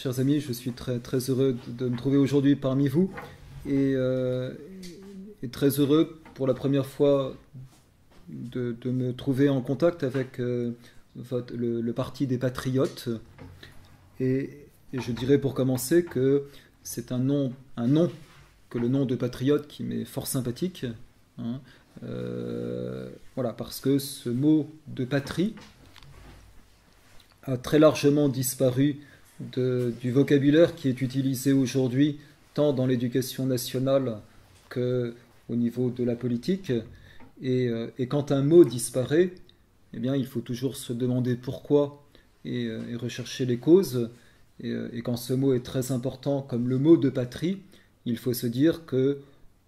chers amis, je suis très heureux de me trouver aujourd'hui parmi vous et, très heureux pour la première fois de me trouver en contact avec le Parti des Patriotes. Et je dirais pour commencer que c'est un nom que le nom de patriote qui m'est fort sympathique. Hein, voilà, parce que ce mot de patrie a très largement disparu du vocabulaire qui est utilisé aujourd'hui tant dans l'éducation nationale qu'au niveau de la politique. Et quand un mot disparaît, eh bien, il faut toujours se demander pourquoi et rechercher les causes. Et quand ce mot est très important comme le mot de patrie, il faut se dire que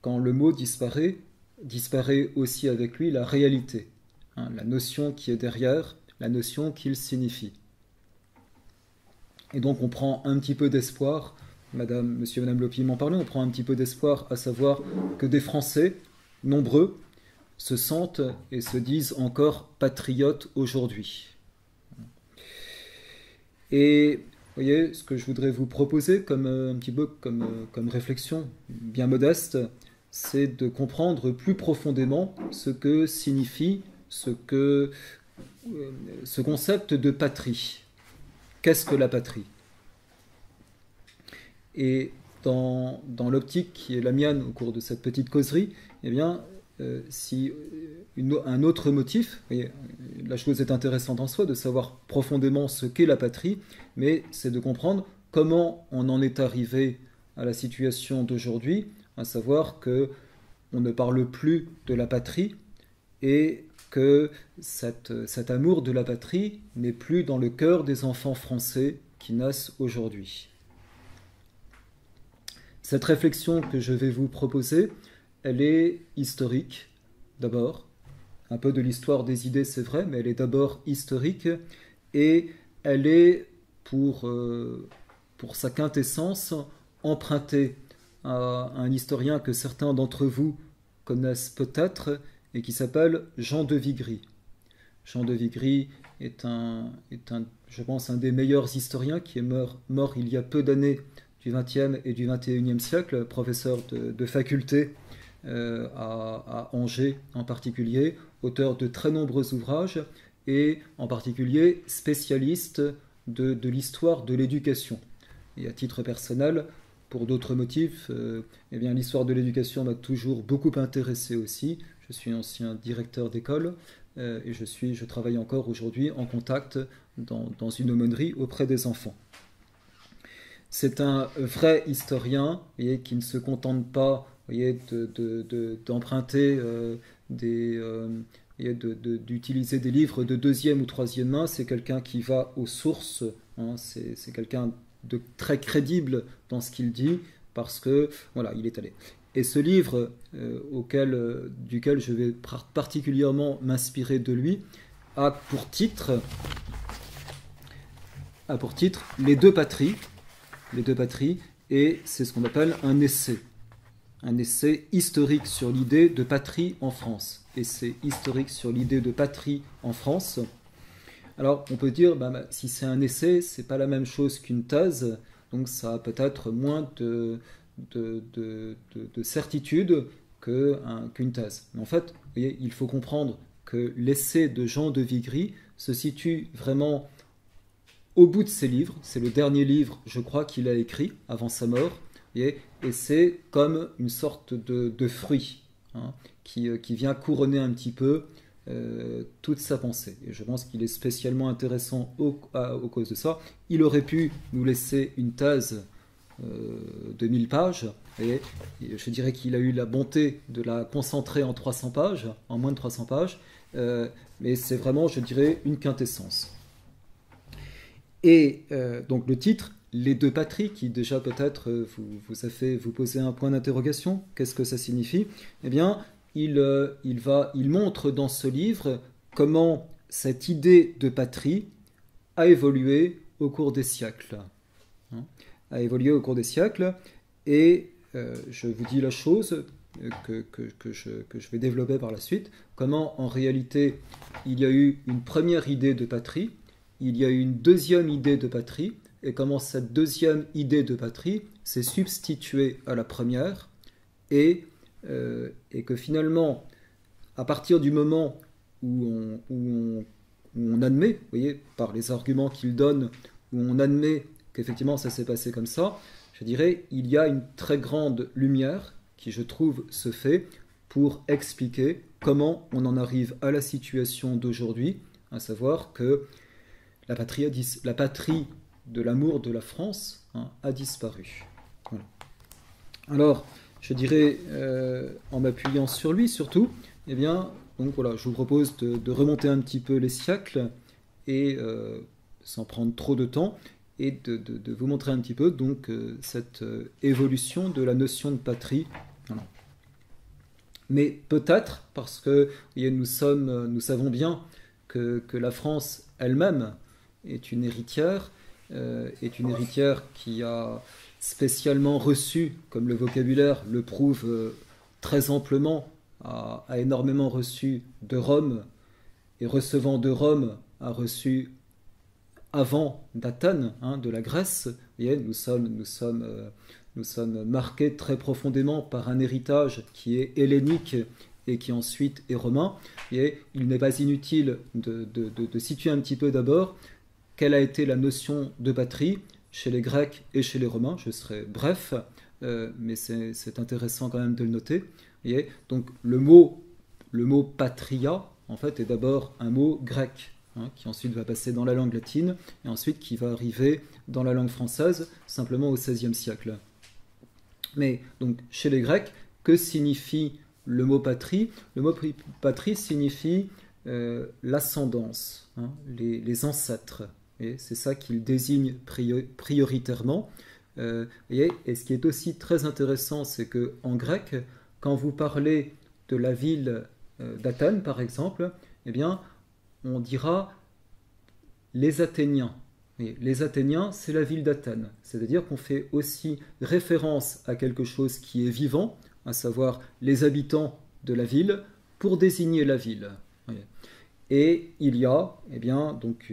quand le mot disparaît aussi avec lui la réalité, hein, la notion qui est derrière, la notion qu'il signifie. Et donc on prend un petit peu d'espoir, monsieur et madame Lopi m'en parlaient, on prend un petit peu d'espoir à savoir que des Français, nombreux, se sentent et se disent encore patriotes aujourd'hui. Et vous voyez, ce que je voudrais vous proposer comme un petit peu comme réflexion bien modeste, c'est de comprendre plus profondément ce que signifie ce concept de patrie. Qu'est-ce que la patrie? Et dans l'optique qui est la mienne au cours de cette petite causerie, eh bien, si un autre motif, voyez, la chose est intéressante en soi de savoir profondément ce qu'est la patrie, mais c'est de comprendre comment on en est arrivé à la situation d'aujourd'hui, à savoir que on ne parle plus de la patrie et que cet amour de la patrie n'est plus dans le cœur des enfants français qui naissent aujourd'hui. Cette réflexion que je vais vous proposer, elle est historique, d'abord. Un peu de l'histoire des idées, c'est vrai, mais elle est d'abord historique et elle est, pour sa quintessence, empruntée à un historien que certains d'entre vous connaissent peut-être et qui s'appelle Jean de Vigry. Jean de Vigry est je pense, un des meilleurs historiens qui est mort il y a peu d'années du XXe et du XXIe siècle, professeur de faculté à Angers en particulier, auteur de très nombreux ouvrages et en particulier spécialiste de l'histoire de l'éducation. Et à titre personnel, pour d'autres motifs, eh bien, l'histoire de l'éducation m'a toujours beaucoup intéressé aussi. Je suis ancien directeur d'école et je travaille encore aujourd'hui en contact dans une aumônerie auprès des enfants. C'est un vrai historien qui ne se contente pas d'emprunter d'utiliser des livres de deuxième ou troisième main. C'est quelqu'un qui va aux sources, hein, c'est quelqu'un de très crédible dans ce qu'il dit parce que voilà, il est allé. Et ce livre duquel je vais particulièrement m'inspirer de lui a pour titre Les deux patries, et c'est ce qu'on appelle un essai historique sur l'idée de patrie en France. Essai historique sur l'idée de patrie en France. Alors, on peut dire, si c'est un essai, c'est pas la même chose qu'une thèse, donc ça a peut-être moins de certitude qu'une thèse. Mais en fait, vous voyez, il faut comprendre que l'essai de Jean de Vigry se situe vraiment au bout de ses livres. C'est le dernier livre, je crois, qu'il a écrit avant sa mort. Et c'est comme une sorte de fruit, hein, qui vient couronner un petit peu toute sa pensée. Et je pense qu'il est spécialement intéressant aux causes de ça. Il aurait pu nous laisser une thèse de 1000 pages, et je dirais qu'il a eu la bonté de la concentrer en 300 pages, en moins de 300 pages, mais c'est vraiment, je dirais, une quintessence. Et donc le titre, Les deux patries, qui déjà peut-être vous a fait vous poser un point d'interrogation, qu'est-ce que ça signifie? Eh bien, il montre dans ce livre comment cette idée de patrie a évolué au cours des siècles. Et je vous dis la chose que je vais développer par la suite, comment en réalité il y a eu une première idée de patrie, il y a eu une deuxième idée de patrie, et comment cette deuxième idée de patrie s'est substituée à la première, et que finalement, à partir du moment où on admet, vous voyez, par les arguments qu'il donne, où on admet qu'effectivement ça s'est passé comme ça, je dirais, il y a une très grande lumière qui, je trouve, se fait pour expliquer comment on en arrive à la situation d'aujourd'hui, à savoir que la patrie de l'amour de la France, hein, a disparu. Voilà. Alors, je dirais, en m'appuyant sur lui surtout, eh bien, donc voilà, je vous propose de remonter un petit peu les siècles et sans prendre trop de temps, et de vous montrer un petit peu donc cette évolution de la notion de patrie. Voilà. Mais peut-être, parce que voyez, nous savons bien que la France elle-même est une héritière qui a spécialement reçu, comme le vocabulaire le prouve très amplement, a énormément reçu de Rome, et recevant de Rome a reçu avant d'Athènes, hein, de la Grèce. Vous voyez, nous sommes marqués très profondément par un héritage qui est hellénique et qui ensuite est romain. Et il n'est pas inutile de situer un petit peu d'abord quelle a été la notion de patrie chez les Grecs et chez les Romains. Je serai bref, mais c'est intéressant quand même de le noter. Et donc le mot patria, en fait, est d'abord un mot grec, hein, qui ensuite va passer dans la langue latine, et ensuite qui va arriver dans la langue française, simplement au XVIe siècle. Mais donc, chez les Grecs, que signifie le mot patrie? Le mot patrie signifie l'ascendance, hein, les ancêtres. Et c'est ça qu'il désigne prioritairement. Et ce qui est aussi très intéressant, c'est qu'en grec, quand vous parlez de la ville d'Athènes, par exemple, eh bien, on dira les Athéniens. Et les Athéniens, c'est la ville d'Athènes. C'est-à-dire qu'on fait aussi référence à quelque chose qui est vivant, à savoir les habitants de la ville, pour désigner la ville. Et il y a, eh bien, donc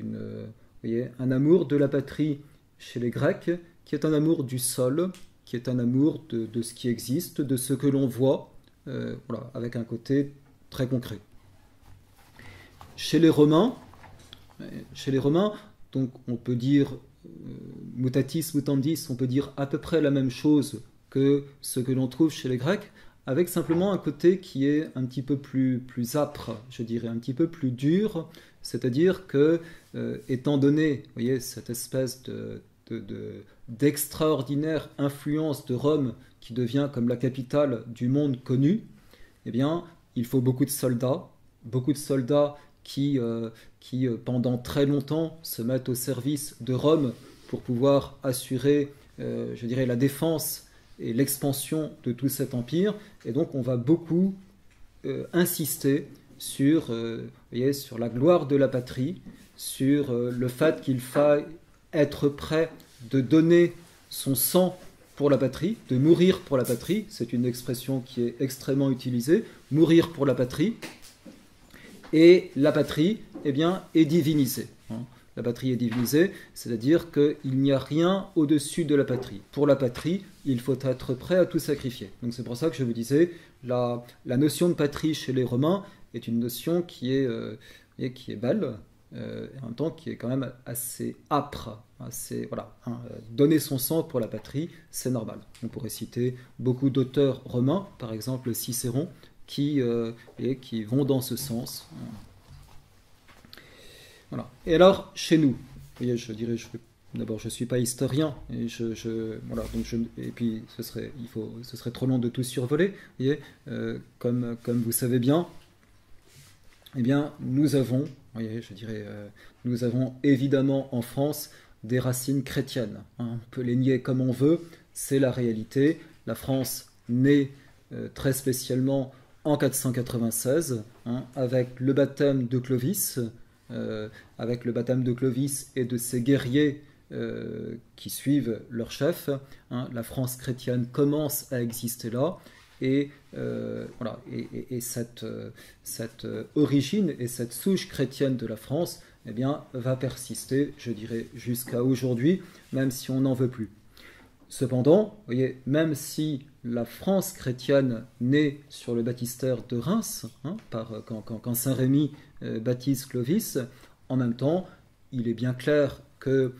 un amour de la patrie chez les Grecs, qui est un amour du sol, qui est un amour de ce qui existe, de ce que l'on voit, voilà, avec un côté très concret. Chez les Romains, donc on peut dire mutatis mutandis, on peut dire à peu près la même chose que ce que l'on trouve chez les Grecs, avec simplement un côté qui est un petit peu plus âpre, je dirais, un petit peu plus dur, c'est-à-dire que, étant donné, vous voyez, cette espèce d'extraordinaire influence de Rome qui devient comme la capitale du monde connu, eh bien, il faut beaucoup de soldats qui pendant très longtemps se mettent au service de Rome pour pouvoir assurer, je dirais, la défense et l'expansion de tout cet empire. Et donc on va beaucoup insister sur la gloire de la patrie, sur le fait qu'il faille être prêt de donner son sang pour la patrie, de mourir pour la patrie. C'est une expression qui est extrêmement utilisée, mourir pour la patrie. Et la patrie, eh bien, est divinisée. La patrie est divinisée, c'est-à-dire qu'il n'y a rien au-dessus de la patrie. Pour la patrie, il faut être prêt à tout sacrifier. Donc c'est pour ça que je vous disais, la notion de patrie chez les Romains est une notion qui est belle, et en même temps qui est quand même assez âpre. Voilà, hein, donner son sang pour la patrie, c'est normal. On pourrait citer beaucoup d'auteurs romains, par exemple Cicéron, qui vont dans ce sens. Voilà. Et alors, chez nous, vous voyez, je dirais, d'abord, je ne suis pas historien, et et puis ce serait trop long de tout survoler. Vous voyez, comme vous savez bien, eh bien, nous avons évidemment en France des racines chrétiennes. Hein. On peut les nier comme on veut, c'est la réalité. La France naît très spécialement en 496, hein, avec le baptême de Clovis, et de ses guerriers qui suivent leur chef, hein, la France chrétienne commence à exister là, et cette origine et cette souche chrétienne de la France, eh bien, va persister, je dirais, jusqu'à aujourd'hui, même si on n'en veut plus. Cependant, vous voyez, même si la France chrétienne naît sur le baptistère de Reims, hein, quand Saint Rémy baptise Clovis, en même temps, il est bien clair que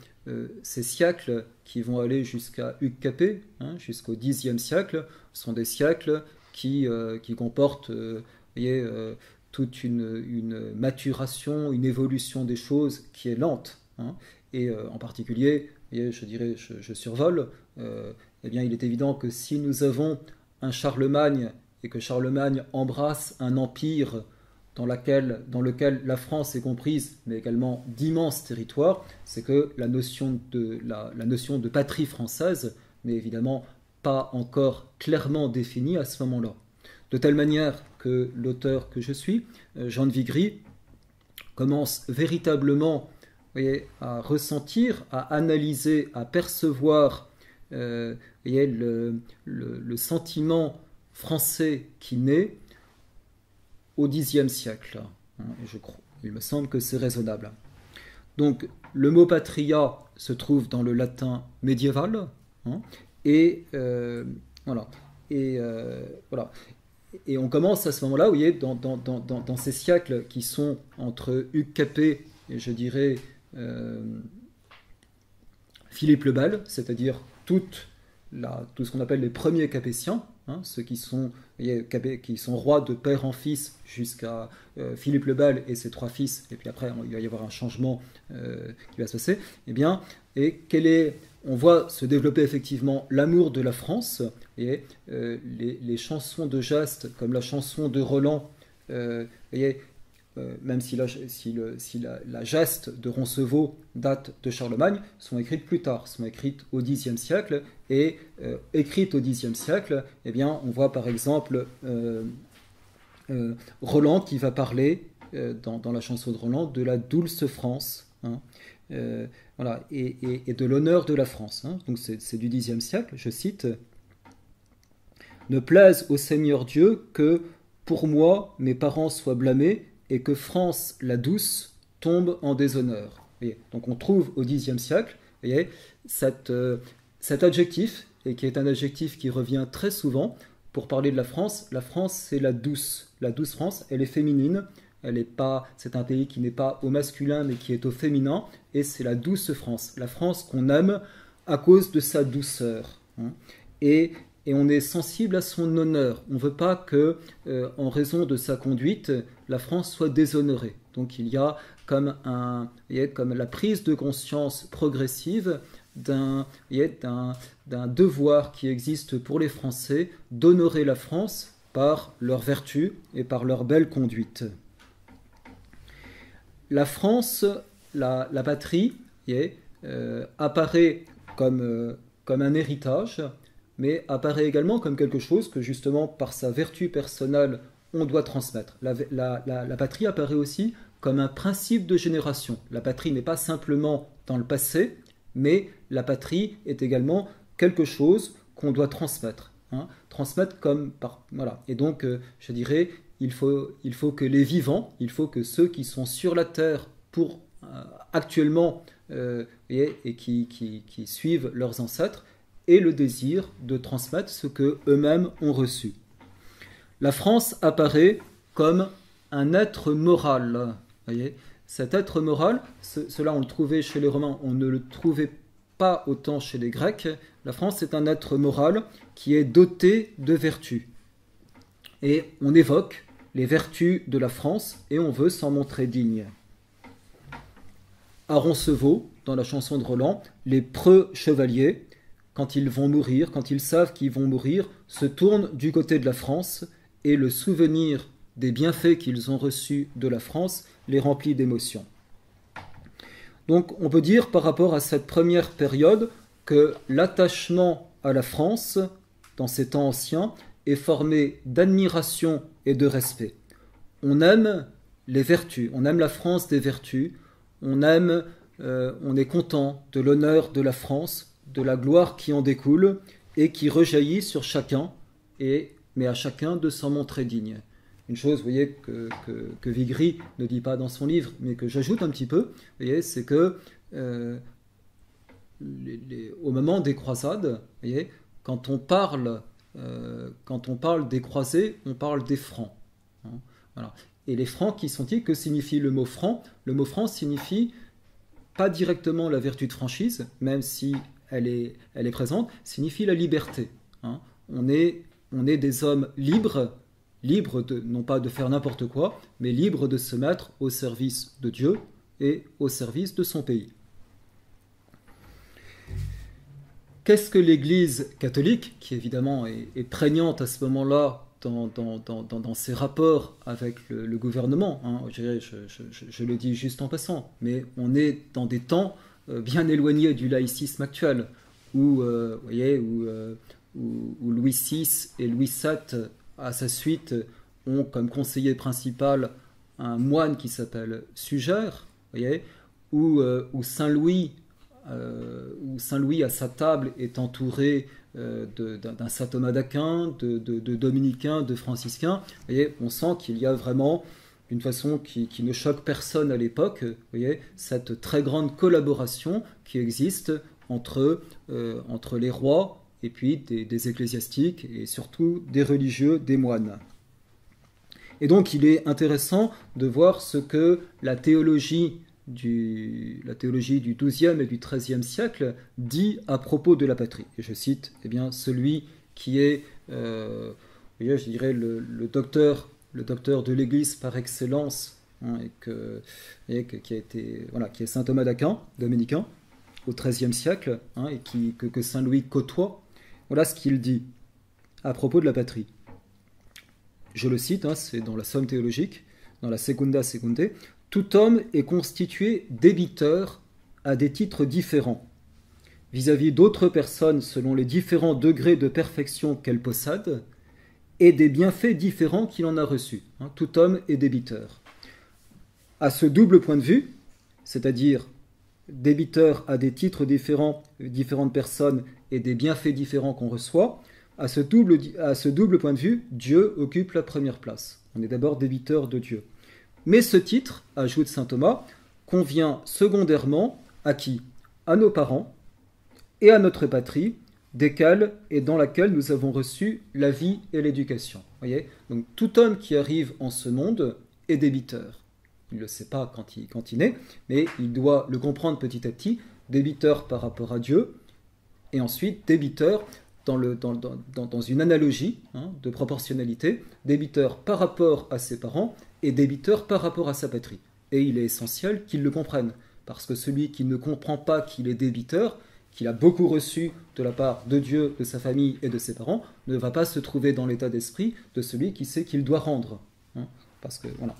ces siècles qui vont aller jusqu'à Hugues Capet, hein, jusqu'au Xe siècle, sont des siècles qui comportent voyez, toute une maturation, une évolution des choses qui est lente. Hein, et en particulier, je dirais, je survole, eh bien, il est évident que si nous avons un Charlemagne et que Charlemagne embrasse un empire dans lequel la France est comprise, mais également d'immenses territoires, c'est que la notion de patrie française n'est évidemment pas encore clairement définie à ce moment-là. De telle manière que l'auteur que je suis, Jean de Vigry, commence véritablement, voyez, à ressentir, à analyser, à percevoir voyez, le sentiment français qui naît au Xe siècle. Et il me semble que c'est raisonnable. Donc, le mot patria se trouve dans le latin médiéval, hein, et voilà. Voilà. Et on commence à ce moment-là, vous voyez, dans ces siècles qui sont entre Hugues Capet et, je dirais, Philippe le Bel, c'est-à-dire tout ce qu'on appelle les premiers Capétiens, hein, ceux qui sont rois de père en fils jusqu'à Philippe le Bel et ses 3 fils, et puis après il va y avoir un changement qui va se passer, eh bien, on voit se développer effectivement l'amour de la France, et les chansons de geste, comme la chanson de Roland, voyez, même si la geste de Roncevaux date de Charlemagne, sont écrites plus tard, sont écrites au Xe siècle, et écrites au Xe siècle, eh bien, on voit par exemple Roland qui va parler, dans la chanson de Roland, de la douce France, hein, voilà, et de l'honneur de la France. Hein. Donc c'est du Xe siècle, je cite, « Ne plaise au Seigneur Dieu que, pour moi, mes parents soient blâmés, et que France la douce tombe en déshonneur. » Donc on trouve au Xe siècle, voyez, cet adjectif, et qui est un adjectif qui revient très souvent pour parler de la France. La France, c'est la douce France, elle est féminine, c'est un pays qui n'est pas au masculin, mais qui est au féminin, et c'est la douce France, la France qu'on aime à cause de sa douceur. Hein. Et on est sensible à son honneur. On ne veut pas que, en raison de sa conduite, la France soit déshonorée. Donc il y a comme la prise de conscience progressive d'un devoir qui existe pour les Français d'honorer la France par leur vertu et par leur belle conduite. La France, la patrie, apparaît comme un héritage, mais apparaît également comme quelque chose que, justement, par sa vertu personnelle, on doit transmettre. La patrie apparaît aussi comme un principe de génération. La patrie n'est pas simplement dans le passé, mais la patrie est également quelque chose qu'on doit transmettre. Hein, transmettre voilà. Et donc, je dirais, il faut que les vivants, il faut que ceux qui sont sur la terre actuellement et qui suivent leurs ancêtres, et le désir de transmettre ce que eux-mêmes ont reçu. La France apparaît comme un être moral. Voyez, cet être moral, cela on le trouvait chez les Romains, on ne le trouvait pas autant chez les Grecs. La France est un être moral qui est doté de vertus. Et on évoque les vertus de la France et on veut s'en montrer digne. À Roncevaux, dans la chanson de Roland, les preux chevaliers, quand ils vont mourir, quand ils savent qu'ils vont mourir, se tournent du côté de la France, et le souvenir des bienfaits qu'ils ont reçus de la France les remplit d'émotion. Donc on peut dire par rapport à cette première période que l'attachement à la France, dans ces temps anciens, est formé d'admiration et de respect. On aime les vertus, on aime la France des vertus, on est content de l'honneur de la France, de la gloire qui en découle et qui rejaillit sur chacun, mais à chacun de s'en montrer digne. une chose, vous voyez, que Vigry ne dit pas dans son livre, mais que j'ajoute un petit peu, vous voyez, c'est que au moment des croisades, vous voyez, quand on parle des croisés, on parle des francs. Hein, voilà. Et les francs, qui sont-ils? Que signifie le mot franc? Le mot franc signifie pas directement la vertu de franchise, même si elle est présente, signifie la liberté. Hein. On est des hommes libres non pas de faire n'importe quoi, mais libres de se mettre au service de Dieu et au service de son pays. Qu'est-ce que l'Église catholique, qui évidemment est prégnante à ce moment-là dans ses rapports avec le gouvernement, hein, je le dis juste en passant, mais on est dans des temps bien éloignés du laïcisme actuel, où Louis VI et Louis VII, à sa suite, ont comme conseiller principal un moine qui s'appelle Sugère, où Saint-Louis à sa table est entouré d'un saint Thomas d'Aquin, de dominicains, de franciscains. On sent qu'il y a vraiment, d'une façon qui ne choque personne à l'époque, cette très grande collaboration qui existe entre les rois et puis des ecclésiastiques et surtout des religieux, des moines. Et donc il est intéressant de voir ce que la théologie du XIIe et du XIIIe siècle dit à propos de la patrie. Et je cite celui qui est, je dirais, le docteur de l'Église par excellence, hein, qui est saint Thomas d'Aquin, dominicain, au XIIIe siècle, hein, et que saint Louis côtoie. Voilà ce qu'il dit à propos de la patrie. Je le cite, hein, c'est dans la Somme théologique, dans la Secunda Secundae. Tout homme est constitué débiteur à des titres différents, vis-à-vis d'autres personnes selon les différents degrés de perfection qu'elles possèdent, et des bienfaits différents qu'il en a reçus. Hein, tout homme est débiteur. À ce double point de vue, c'est-à-dire débiteur à des titres différents, différentes personnes, et des bienfaits différents qu'on reçoit, à ce double point de vue, Dieu occupe la première place. On est d'abord débiteur de Dieu. Mais ce titre, ajoute saint Thomas, convient secondairement à qui? À nos parents et à notre patrie, desquels et dans laquelle nous avons reçu la vie et l'éducation. Voyez, donc tout homme qui arrive en ce monde est débiteur. Il ne le sait pas quand il naît, mais il doit le comprendre petit à petit, débiteur par rapport à Dieu, et ensuite débiteur dans une analogie, hein, de proportionnalité, débiteur par rapport à ses parents et débiteur par rapport à sa patrie. Et il est essentiel qu'il le comprenne, parce que celui qui ne comprend pas qu'il est débiteur, qu'il a beaucoup reçu de la part de Dieu, de sa famille et de ses parents, ne va pas se trouver dans l'état d'esprit de celui qui sait qu'il doit rendre. Hein, parce que, voilà.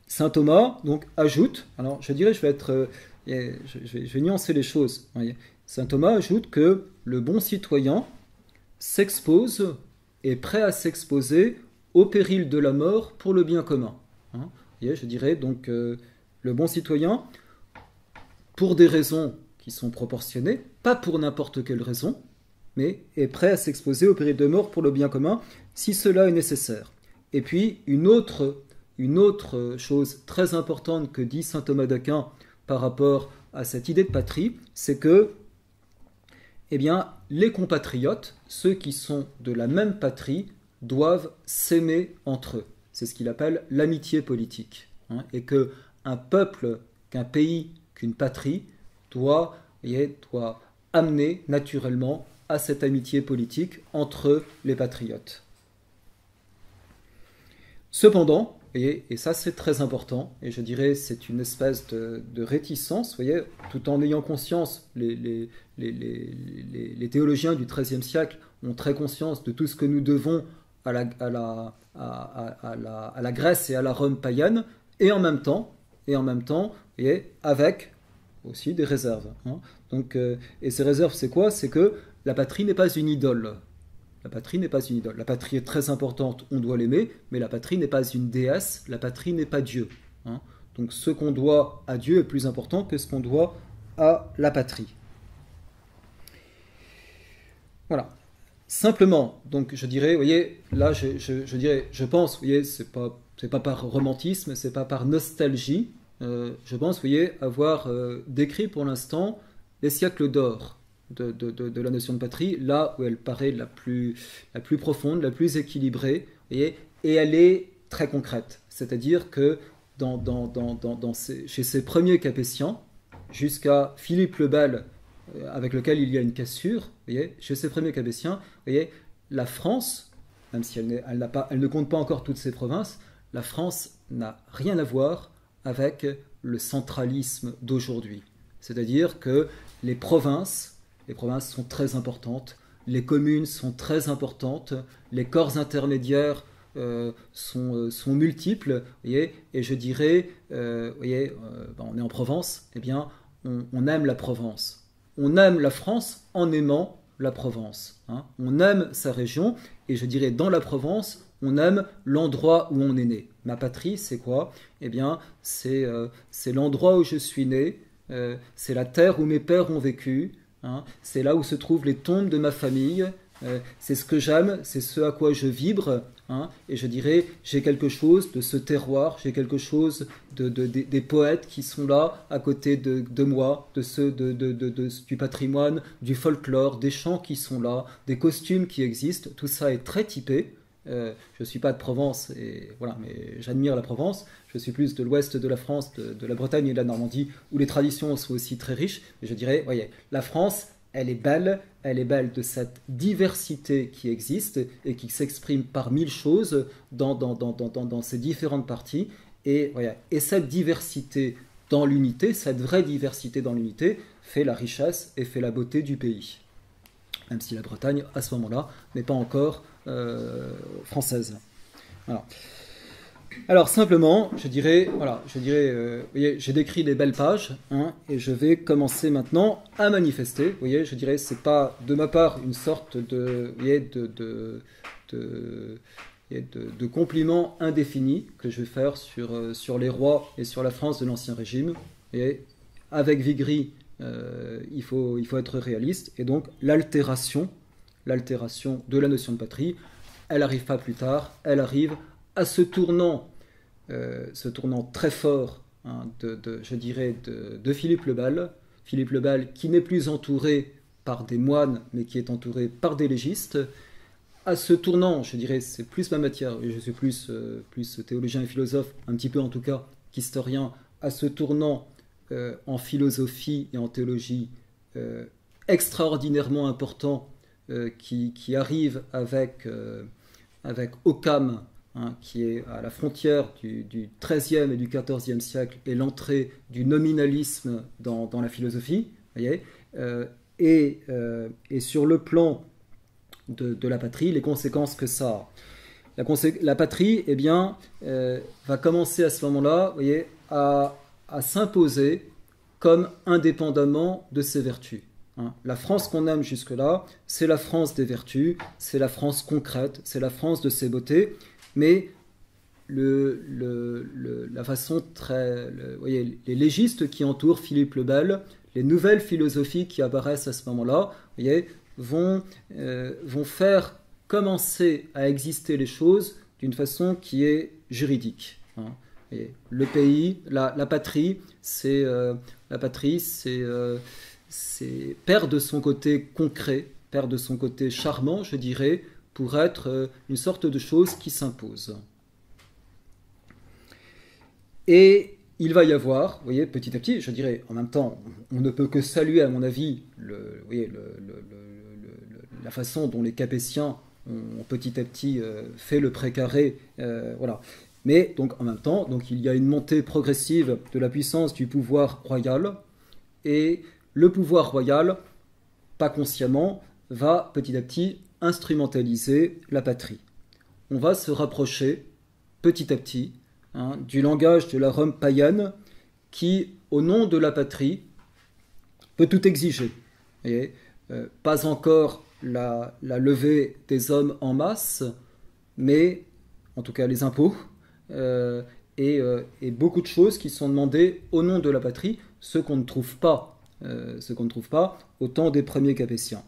Saint Thomas, donc, ajoute, alors je dirais, je vais nuancer les choses. Voyez. Saint Thomas ajoute que le bon citoyen s'expose, est prêt à s'exposer au péril de la mort pour le bien commun. Hein, voyez, je dirais donc le bon citoyen, pour des raisons qui sont proportionnées, pas pour n'importe quelle raison, mais est prêt à s'exposer au péril de mort pour le bien commun, si cela est nécessaire. Et puis, une autre chose très importante que dit saint Thomas d'Aquin par rapport à cette idée de patrie, c'est que les compatriotes, ceux qui sont de la même patrie, doivent s'aimer entre eux. C'est ce qu'il appelle l'amitié politique. Hein, et qu'un peuple, qu'un pays, qu'une patrie doit amener naturellement à cette amitié politique entre les patriotes. Cependant, et ça c'est très important, et je dirais c'est une espèce de réticence, vous voyez, tout en ayant conscience, les théologiens du XIIIe siècle ont très conscience de tout ce que nous devons à la Grèce et à la Rome païenne, et en même temps, et avec aussi des réserves. Hein. Donc, et ces réserves, c'est quoi? C'est que la patrie n'est pas une idole. La patrie n'est pas une idole. La patrie est très importante, on doit l'aimer, mais la patrie n'est pas une déesse, la patrie n'est pas Dieu. Hein. Donc ce qu'on doit à Dieu est plus important que ce qu'on doit à la patrie. Voilà. simplement, donc je dirais, vous voyez, là je dirais, je pense, vous voyez, c'est pas par romantisme, c'est pas par nostalgie, je pense, vous voyez, avoir décrit pour l'instant les siècles d'or de la notion de patrie, là où elle paraît la plus profonde, la plus équilibrée, vous voyez, et elle est très concrète. C'est-à-dire que chez ces premiers Capétiens, jusqu'à Philippe le Bel, avec lequel il y a une cassure, vous voyez, chez ces premiers Capétiens, vous voyez, la France, même si elle ne compte pas encore toutes ses provinces, la France n'a rien à voir avec le centralisme d'aujourd'hui. C'est-à-dire que les provinces sont très importantes, les communes sont très importantes, les corps intermédiaires sont multiples, voyez, et je dirais, voyez, on est en Provence, eh bien, on aime la Provence. On aime la France en aimant la Provence. Hein. On aime sa région, et je dirais, dans la Provence, on aime l'endroit où on est né. Ma patrie, c'est quoi? Eh bien, c'est l'endroit où je suis né, c'est la terre où mes pères ont vécu, hein, c'est là où se trouvent les tombes de ma famille, c'est ce que j'aime, c'est ce à quoi je vibre, hein, et je dirais, j'ai quelque chose de ce terroir, j'ai quelque chose des poètes qui sont là à côté de moi, du patrimoine, du folklore, des chants qui sont là, des costumes qui existent, tout ça est très typé. Je ne suis pas de Provence, et voilà, mais j'admire la Provence. Je suis plus de l'ouest de la France, de la Bretagne et de la Normandie, où les traditions sont aussi très riches. Mais je dirais, voyez, la France, elle est belle de cette diversité qui existe et qui s'exprime par mille choses dans ces différentes parties. Et, voilà, et cette diversité dans l'unité, cette vraie diversité dans l'unité, fait la richesse et fait la beauté du pays. Même si la Bretagne, à ce moment-là, n'est pas encore française. Voilà. Alors simplement, je dirais, vous voyez, j'ai décrit des belles pages, hein, et je vais commencer maintenant à manifester. Vous voyez, je dirais, c'est pas de ma part une sorte de, vous voyez, de compliment indéfini que je vais faire sur les rois et sur la France de l'Ancien Régime. Et avec Vigry, il faut être réaliste, et donc l'altération de la notion de patrie, elle n'arrive pas plus tard, elle arrive à ce tournant très fort, hein, je dirais, de Philippe le Bel qui n'est plus entouré par des moines, mais qui est entouré par des légistes. À ce tournant, je dirais, c'est plus ma matière, je suis plus théologien et philosophe, un petit peu en tout cas qu'historien, à ce tournant en philosophie et en théologie extraordinairement important qui arrive avec Occam, hein, qui est à la frontière du XIIIe et du XIVe siècle, et l'entrée du nominalisme dans la philosophie, voyez, et sur le plan de la patrie, les conséquences que ça a. La patrie, eh bien, va commencer à ce moment-là, vous voyez, à s'imposer comme indépendamment de ses vertus. Hein. La France qu'on aime jusque-là, c'est la France des vertus, c'est la France concrète, c'est la France de ses beautés, mais la façon vous voyez, les légistes qui entourent Philippe le Bel, les nouvelles philosophies qui apparaissent à ce moment-là, vous voyez, vont faire commencer à exister les choses d'une façon qui est juridique. Hein. Et le pays, la patrie, c'est perd de son côté concret, perd de son côté charmant, je dirais, pour être une sorte de chose qui s'impose. Et il va y avoir, vous voyez, petit à petit, je dirais, en même temps, on ne peut que saluer, à mon avis, la façon dont les Capétiens ont petit à petit fait le précaré, voilà. Mais donc en même temps, donc il y a une montée progressive de la puissance du pouvoir royal, et le pouvoir royal, pas consciemment, va petit à petit instrumentaliser la patrie. On va se rapprocher petit à petit, hein, du langage de la Rome païenne qui, au nom de la patrie, peut tout exiger. Et pas encore la levée des hommes en masse, mais en tout cas les impôts, et beaucoup de choses qui sont demandées au nom de la patrie, ce qu'on ne trouve pas au temps des premiers Capétiens.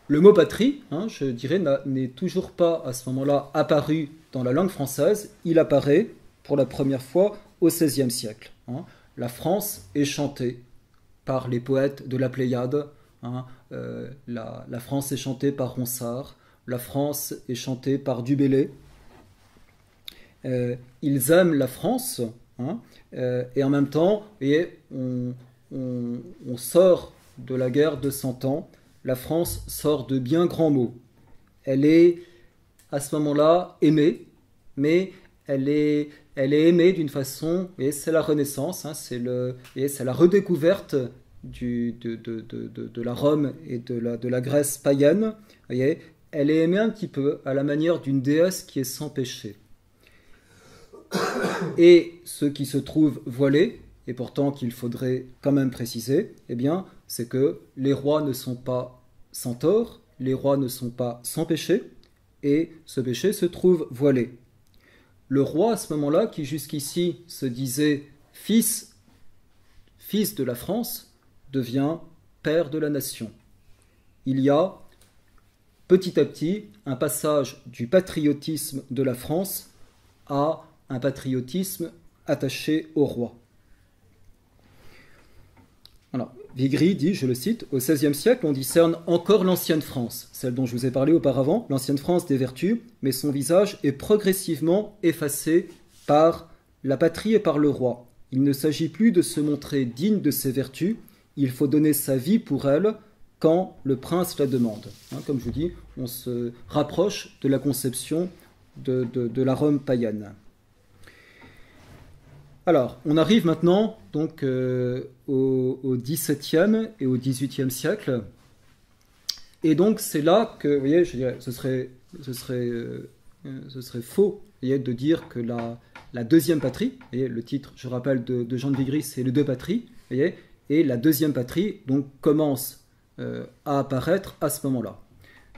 le mot patrie, hein, je dirais, n'est toujours pas à ce moment-là apparu dans la langue française. Il apparaît pour la première fois au XVIe siècle. Hein. La France est chantée par les poètes de la Pléiade. Hein. La France est chantée par Ronsard. La France est chantée par Du Bellay. Ils aiment la France. Hein, et en même temps, et on sort de la guerre de 100 ans. La France sort de bien grands mots. Elle est à ce moment-là aimée, mais elle est aimée d'une façon, et c'est la Renaissance, hein, c'est la redécouverte de la Rome et de la Grèce païenne. Voyez, elle est aimée un petit peu à la manière d'une déesse qui est sans péché. Et ce qui se trouve voilé, et pourtant qu'il faudrait quand même préciser, eh bien, c'est que les rois ne sont pas sans tort, les rois ne sont pas sans péché, et ce péché se trouve voilé. Le roi, à ce moment-là, qui jusqu'ici se disait fils de la France, devient père de la nation. Il y a, petit à petit, un passage du patriotisme de la France à un patriotisme attaché au roi. Alors, Vigry dit, je le cite, « Au XVIe siècle, on discerne encore l'ancienne France, celle dont je vous ai parlé auparavant, l'ancienne France des vertus, mais son visage est progressivement effacé par la patrie et par le roi. Il ne s'agit plus de se montrer digne de ses vertus, il faut donner sa vie pour elle quand le prince la demande. Hein, » Comme je vous dis, on se rapproche de la conception de la Rome païenne. Alors, on arrive maintenant donc au XVIIe et au XVIIIe siècle, et donc c'est là que, vous voyez, je dirais, ce serait faux, vous voyez, de dire que la deuxième patrie, vous voyez, le titre, je rappelle, de Jean de Vigry, c'est les deux patries, vous voyez, et la deuxième patrie donc commence à apparaître à ce moment-là.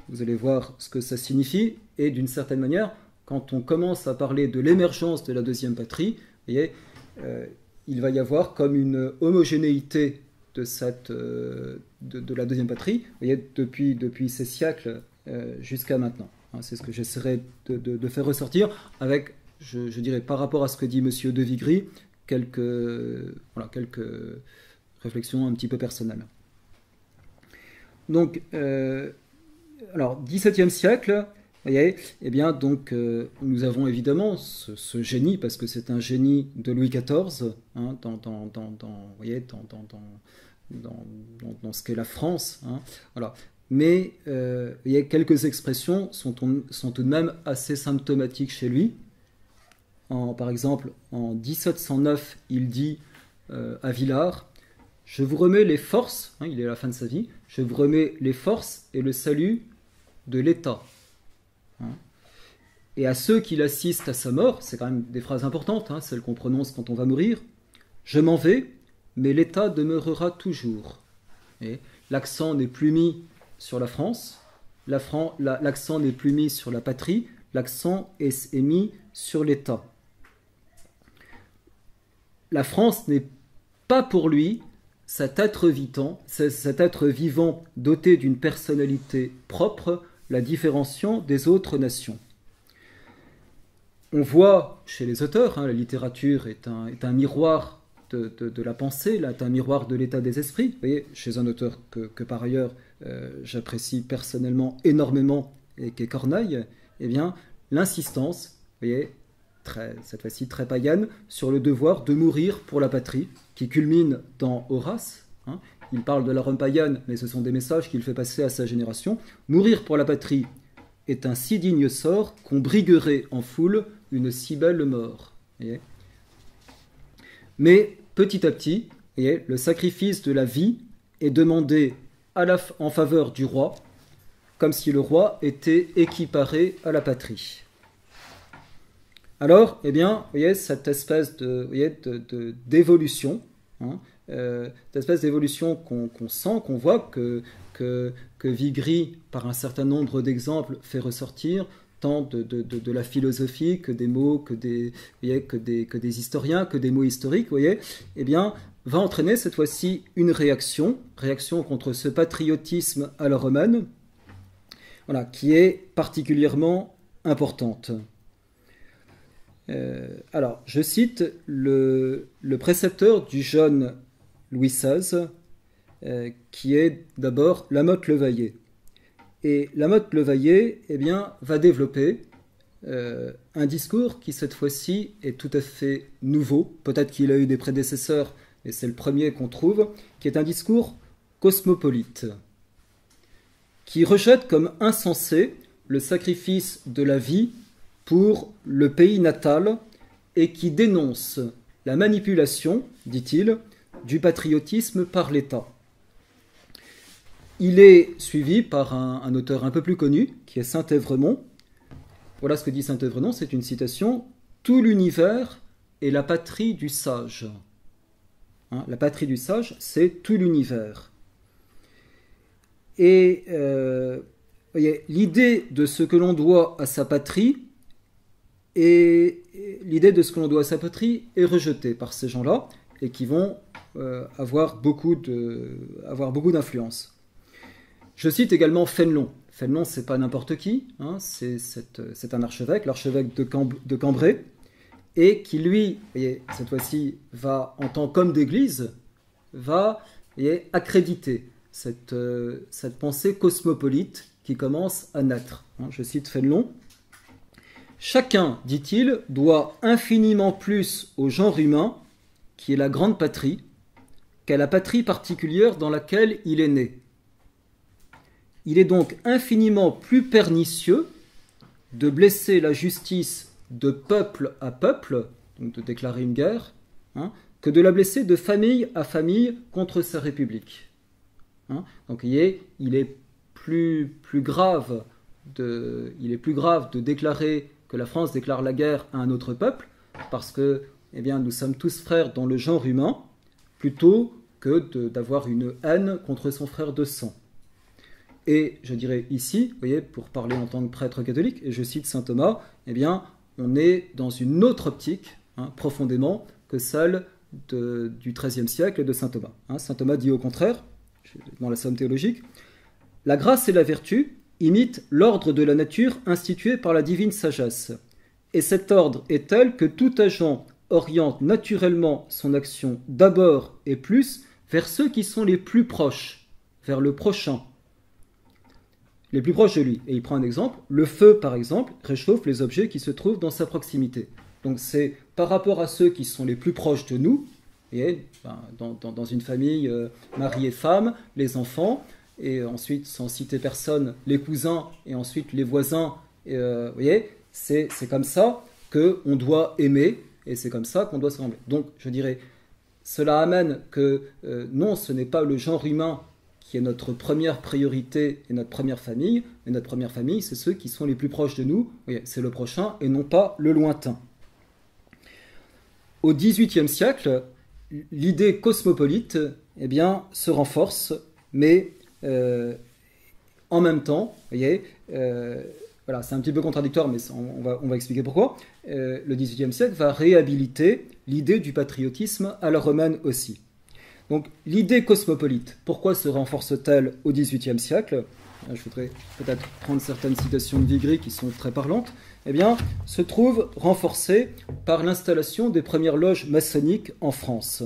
Vous allez voir ce que ça signifie, et d'une certaine manière, quand on commence à parler de l'émergence de la deuxième patrie, vous voyez, il va y avoir comme une homogénéité de la deuxième patrie, vous voyez, depuis ces siècles jusqu'à maintenant. Hein, c'est ce que j'essaierai de faire ressortir avec, je dirais, par rapport à ce que dit M. de Vigry, quelques réflexions un petit peu personnelles. Donc, alors, XVIIe siècle, vous voyez, eh bien, donc, nous avons évidemment ce génie, parce que c'est un génie de Louis XIV, hein, dans ce qu'est la France. Hein, voilà. Mais il y a quelques expressions sont tout de même assez symptomatiques chez lui. Par exemple, en 1709, il dit à Villars, « Je vous remets les forces, hein, il est à la fin de sa vie, je vous remets les forces et le salut de l'État. » Et à ceux qui l'assistent à sa mort, c'est quand même des phrases importantes, hein, celles qu'on prononce quand on va mourir. Je m'en vais, mais l'État demeurera toujours. L'accent n'est plus mis sur la France, l'accent n'est plus mis sur la patrie, l'accent est mis sur l'État. La France n'est pas pour lui cet être vivant doté d'une personnalité propre, la différenciant des autres nations. On voit chez les auteurs, hein, la littérature est un miroir de la pensée, là, est un miroir de l'état des esprits. Vous voyez, chez un auteur que par ailleurs j'apprécie personnellement énormément, et qui est Corneille, eh bien, l'insistance, vous voyez, cette fois-ci très païenne, sur le devoir de mourir pour la patrie, qui culmine dans Horace. Hein. Il parle de la Rome païenne, mais ce sont des messages qu'il fait passer à sa génération. Mourir pour la patrie est un si digne sort qu'on briguerait en foule une si belle mort. Voyez. Mais petit à petit, voyez, le sacrifice de la vie est demandé en faveur du roi, comme si le roi était équiparé à la patrie. Alors, eh bien, vous voyez, cette espèce d'évolution, hein, cette espèce d'évolution qu'on sent, qu'on voit, que Vigry, par un certain nombre d'exemples, fait ressortir, tant de la philosophie que des mots, que des historiens, que des mots historiques, vous voyez, eh bien, va entraîner cette fois-ci une réaction contre ce patriotisme à la romaine, voilà, qui est particulièrement importante. Alors, je cite le précepteur du jeune Louis XVI, qui est d'abord Lamotte Levaillé. Et Lamotte Levaillé, eh bien, va développer un discours qui, cette fois-ci, est tout à fait nouveau. Peut-être qu'il a eu des prédécesseurs, mais c'est le premier qu'on trouve, qui est un discours cosmopolite, qui rejette comme insensé le sacrifice de la vie pour le pays natal et qui dénonce la manipulation, dit-il, du patriotisme par l'État. Il est suivi par un auteur un peu plus connu, qui est Saint-Évremont. Voilà ce que dit Saint-Évremont, c'est une citation. « Tout l'univers est la patrie du sage. » La patrie du sage, c'est tout l'univers. Et l'idée de ce que l'on doit à sa patrie est rejetée par ces gens-là et qui vont avoir beaucoup d'influence. Je cite également Fénelon. Fénelon, c'est pas n'importe qui, hein, c'est un archevêque, l'archevêque de Cambrai, et qui, lui, cette fois-ci, va, en tant qu'homme d'église, accréditer cette pensée cosmopolite qui commence à naître. Je cite Fénelon. « Chacun, dit-il, doit infiniment plus au genre humain, qui est la grande patrie, qu'à la patrie particulière dans laquelle il est né. Il est donc infiniment plus pernicieux de blesser la justice de peuple à peuple, donc de déclarer une guerre, que de la blesser de famille à famille contre sa République. » Donc il est plus grave de déclarer que la France déclare la guerre à un autre peuple, parce que nous sommes tous frères dans le genre humain, plutôt que d'avoir une haine contre son frère de sang. Et je dirais ici, pour parler en tant que prêtre catholique, et je cite saint Thomas, on est dans une autre optique, profondément, que celle du XIIIe siècle de saint Thomas. Saint Thomas dit au contraire, dans la Somme théologique, « La grâce et la vertu imitent l'ordre de la nature institué par la divine sagesse. Et cet ordre est tel que tout agent oriente naturellement son action d'abord et plus vers ceux qui sont les plus proches, vers le prochain, les plus proches de lui. » Et il prend un exemple. Le feu, par exemple, réchauffe les objets qui se trouvent dans sa proximité. Donc c'est par rapport à ceux qui sont les plus proches de nous, et dans une famille, mari et femme, les enfants, et ensuite, sans citer personne, les cousins, et ensuite les voisins, c'est comme ça qu'on doit aimer, et c'est comme ça qu'on doit se ressembler. Donc, je dirais, cela amène que non, ce n'est pas le genre humain qui est notre première priorité et notre première famille, mais notre première famille, c'est ceux qui sont les plus proches de nous, c'est le prochain, et non pas le lointain. Au XVIIIe siècle, l'idée cosmopolite se renforce, mais en même temps, voilà, c'est un petit peu contradictoire, mais on va expliquer pourquoi. Le XVIIIe siècle va réhabiliter l'idée du patriotisme à la romaine aussi. Donc l'idée cosmopolite, pourquoi se renforce-t-elle au XVIIIe siècle? Je voudrais peut-être prendre certaines citations de Vigry qui sont très parlantes. Se trouve renforcée par l'installation des premières loges maçonniques en France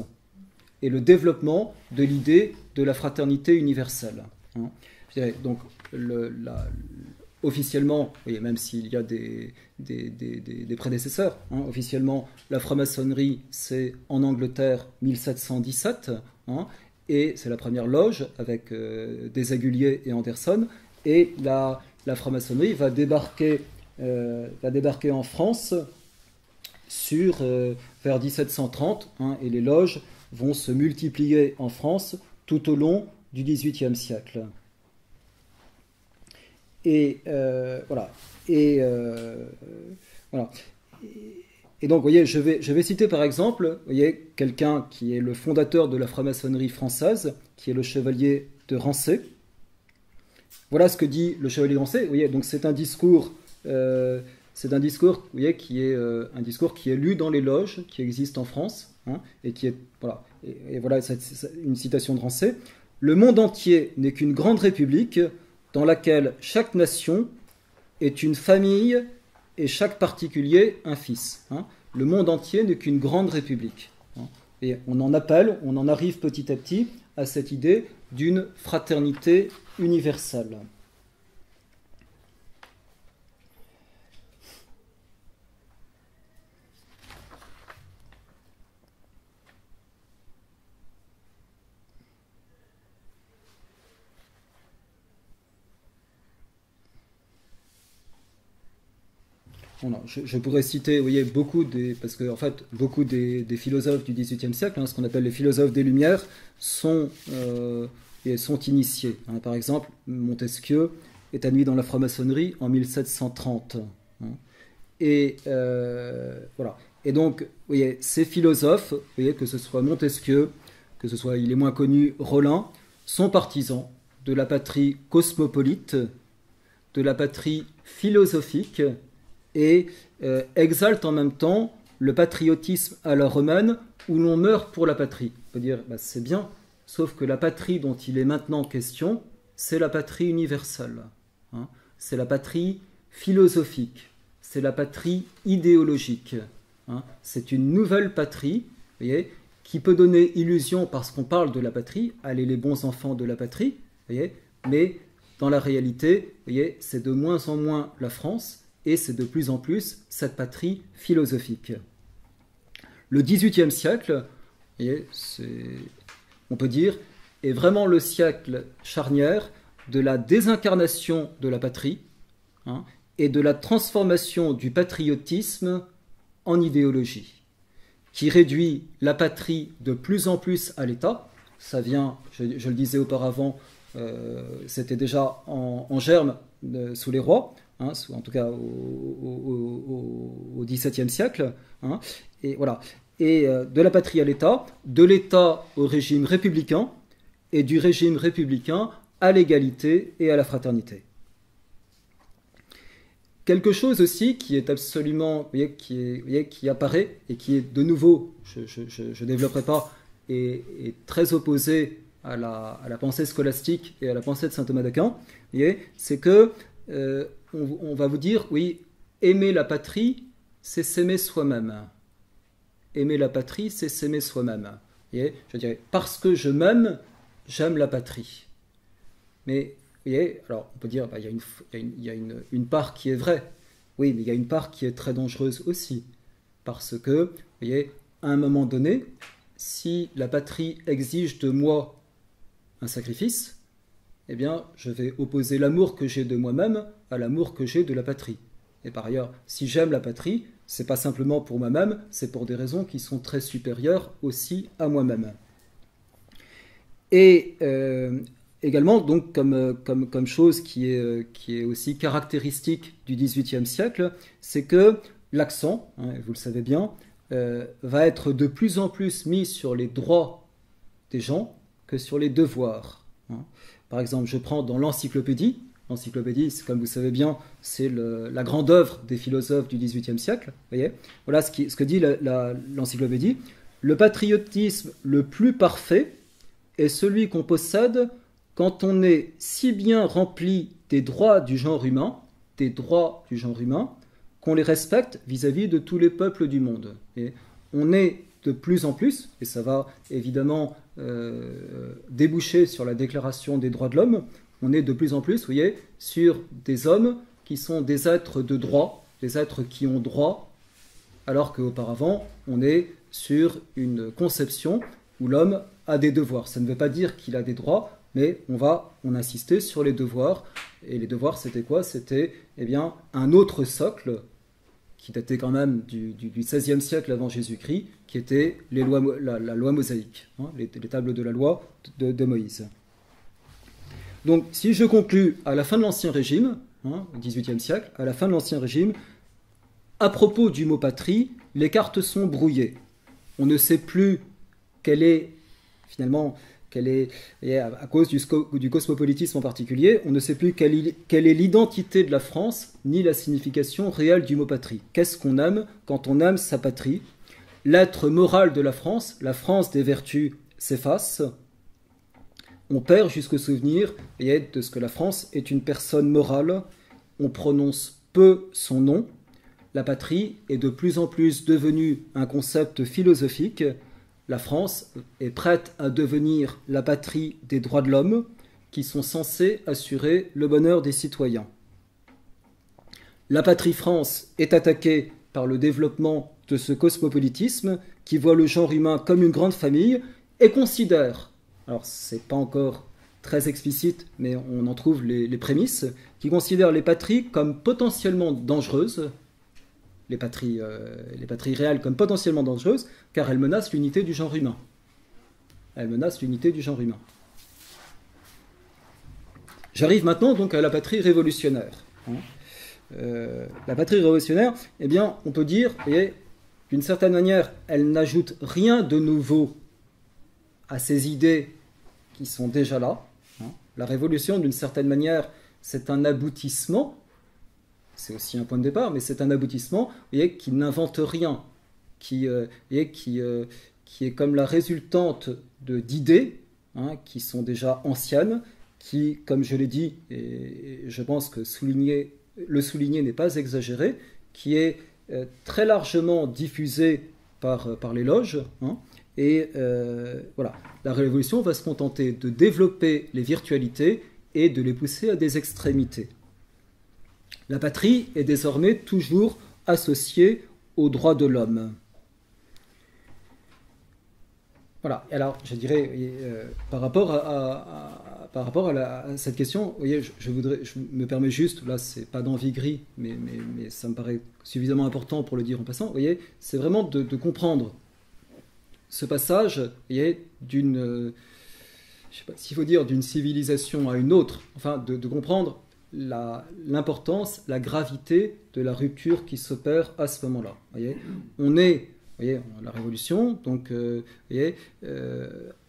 et le développement de l'idée de la fraternité universelle. Donc, officiellement, même s'il y a des prédécesseurs, officiellement, la franc-maçonnerie, c'est en Angleterre 1717, et c'est la première loge avec Desaguliers et Anderson, et la franc-maçonnerie va débarquer en France vers 1730, et les loges vont se multiplier en France tout au long du XVIIIe siècle. Et voilà. Et donc, vous voyez, je vais citer par exemple, vous voyez, quelqu'un qui est le fondateur de la franc-maçonnerie française, qui est le chevalier de Rancé. Voilà ce que dit le chevalier de Rancé. Vous voyez, donc c'est un discours, vous voyez, qui est un discours qui est lu dans les loges, qui existe en France, et qui est voilà. Et voilà une citation de Rancé. « Le monde entier n'est qu'une grande république dans laquelle chaque nation est une famille et chaque particulier un fils. Hein. Le monde entier n'est qu'une grande république. Hein. Et on en arrive petit à petit à cette idée d'une fraternité universelle. Je pourrais citer, vous voyez, beaucoup des philosophes du XVIIIe siècle, hein, ce qu'on appelle les philosophes des Lumières, sont initiés. Hein. Par exemple, Montesquieu est admis dans la franc-maçonnerie en 1730. Hein. Et voilà. Et donc, vous voyez, ces philosophes, vous voyez, que ce soit Montesquieu, que ce soit, il est moins connu, Rollin, sont partisans de la patrie cosmopolite, de la patrie philosophique, et exalte en même temps le patriotisme à la romaine où l'on meurt pour la patrie. On peut dire, bah, c'est bien, sauf que la patrie dont il est maintenant question, c'est la patrie universelle. Hein. C'est la patrie philosophique, c'est la patrie idéologique. Hein. C'est une nouvelle patrie, vous voyez, qui peut donner illusion parce qu'on parle de la patrie, allez les bons enfants de la patrie, vous voyez, mais dans la réalité, vous voyez, c'est de moins en moins la France, et c'est de plus en plus cette patrie philosophique. Le XVIIIe siècle, on peut dire, est vraiment le siècle charnière de la désincarnation de la patrie, hein, et de la transformation du patriotisme en idéologie, qui réduit la patrie de plus en plus à l'État. Ça vient, je le disais auparavant, c'était déjà en germe sous les rois, hein, en tout cas au XVIIe siècle, hein, et voilà. Et de la patrie à l'État, de l'État au régime républicain, et du régime républicain à l'égalité et à la fraternité. Quelque chose aussi qui est absolument, vous voyez, qui apparaît et qui est de nouveau, je ne développerai pas, est très opposé à la pensée scolastique et à la pensée de saint Thomas d'Aquin, c'est que on va vous dire, oui, aimer la patrie, c'est s'aimer soi-même. Aimer la patrie, c'est s'aimer soi-même. Je dirais, parce que je m'aime, j'aime la patrie. Mais, vous voyez, alors on peut dire, bah, il y a une part qui est vraie. Oui, mais il y a une part qui est très dangereuse aussi. Parce que, vous voyez, à un moment donné, si la patrie exige de moi un sacrifice, eh bien, je vais opposer l'amour que j'ai de moi-même à l'amour que j'ai de la patrie. Et par ailleurs, si j'aime la patrie, c'est pas simplement pour moi-même, c'est pour des raisons qui sont très supérieures aussi à moi-même. Et également, donc, comme chose qui est aussi caractéristique du XVIIIe siècle, c'est que l'accent, hein, vous le savez bien, va être de plus en plus mis sur les droits des gens que sur les devoirs. Hein. Par exemple, je prends dans l'encyclopédie. L'encyclopédie, comme vous savez bien, c'est la grande œuvre des philosophes du XVIIIe siècle. Voyez, voilà ce que dit l'encyclopédie. Le patriotisme le plus parfait est celui qu'on possède quand on est si bien rempli des droits du genre humain, qu'on les respecte vis-à-vis de tous les peuples du monde. Et on est de plus en plus, et ça va évidemment déboucher sur la Déclaration des droits de l'homme, on est de plus en plus, vous voyez, sur des hommes qui sont des êtres de droit, des êtres qui ont droit, alors qu'auparavant, on est sur une conception où l'homme a des devoirs. Ça ne veut pas dire qu'il a des droits, mais on insistait sur les devoirs. Et les devoirs, c'était quoi? C'était, eh bien, un autre socle qui datait quand même du XVIe siècle avant Jésus-Christ, qui était la loi mosaïque, hein, les tables de la loi de Moïse. Donc, si je conclus à la fin de l'Ancien Régime, hein, au XVIIIe siècle, à la fin de l'Ancien Régime, à propos du mot patrie, les cartes sont brouillées. On ne sait plus quelle est, à cause du cosmopolitisme en particulier, on ne sait plus quelle est l'identité de la France, ni la signification réelle du mot patrie. Qu'est-ce qu'on aime quand on aime sa patrie? L'être moral de la France des vertus, s'efface. on perd jusqu'au souvenir de ce que la France est une personne morale. On prononce peu son nom. La patrie est de plus en plus devenue un concept philosophique. La France est prête à devenir la patrie des droits de l'homme qui sont censés assurer le bonheur des citoyens. La patrie France est attaquée par le développement de ce cosmopolitisme qui voit le genre humain comme une grande famille et considère, alors c'est pas encore très explicite, mais on en trouve les prémices, qui considère les patries comme potentiellement dangereuses, les patries réelles comme potentiellement dangereuses, car elles menacent l'unité du genre humain. Elles menacent l'unité du genre humain. J'arrive maintenant donc à la patrie révolutionnaire. La patrie révolutionnaire, eh bien, on peut dire, d'une certaine manière, elle n'ajoute rien de nouveau à ces idées qui sont déjà là. La révolution, d'une certaine manière, c'est un aboutissement. C'est aussi un point de départ, mais c'est un aboutissement qui n'invente rien, qui est comme la résultante d'idées qui sont déjà anciennes, qui, comme je l'ai dit, et je pense que le souligner n'est pas exagéré, qui est très largement diffusé par les loges. Voilà, la révolution va se contenter de développer les virtualités et de les pousser à des extrémités. La patrie est désormais toujours associée aux droits de l'homme. Voilà, alors je dirais, par rapport à cette question, vous voyez, je me permets juste, là c'est pas d'envie gris, mais ça me paraît suffisamment important pour le dire en passant, vous voyez, c'est vraiment de comprendre ce passage, vous voyez, d'une, je sais pas s'il faut dire d'une civilisation à une autre, enfin de comprendre l'importance, la gravité de la rupture qui s'opère à ce moment-là. Voyez, on est, voyez, la Révolution, donc, voyez,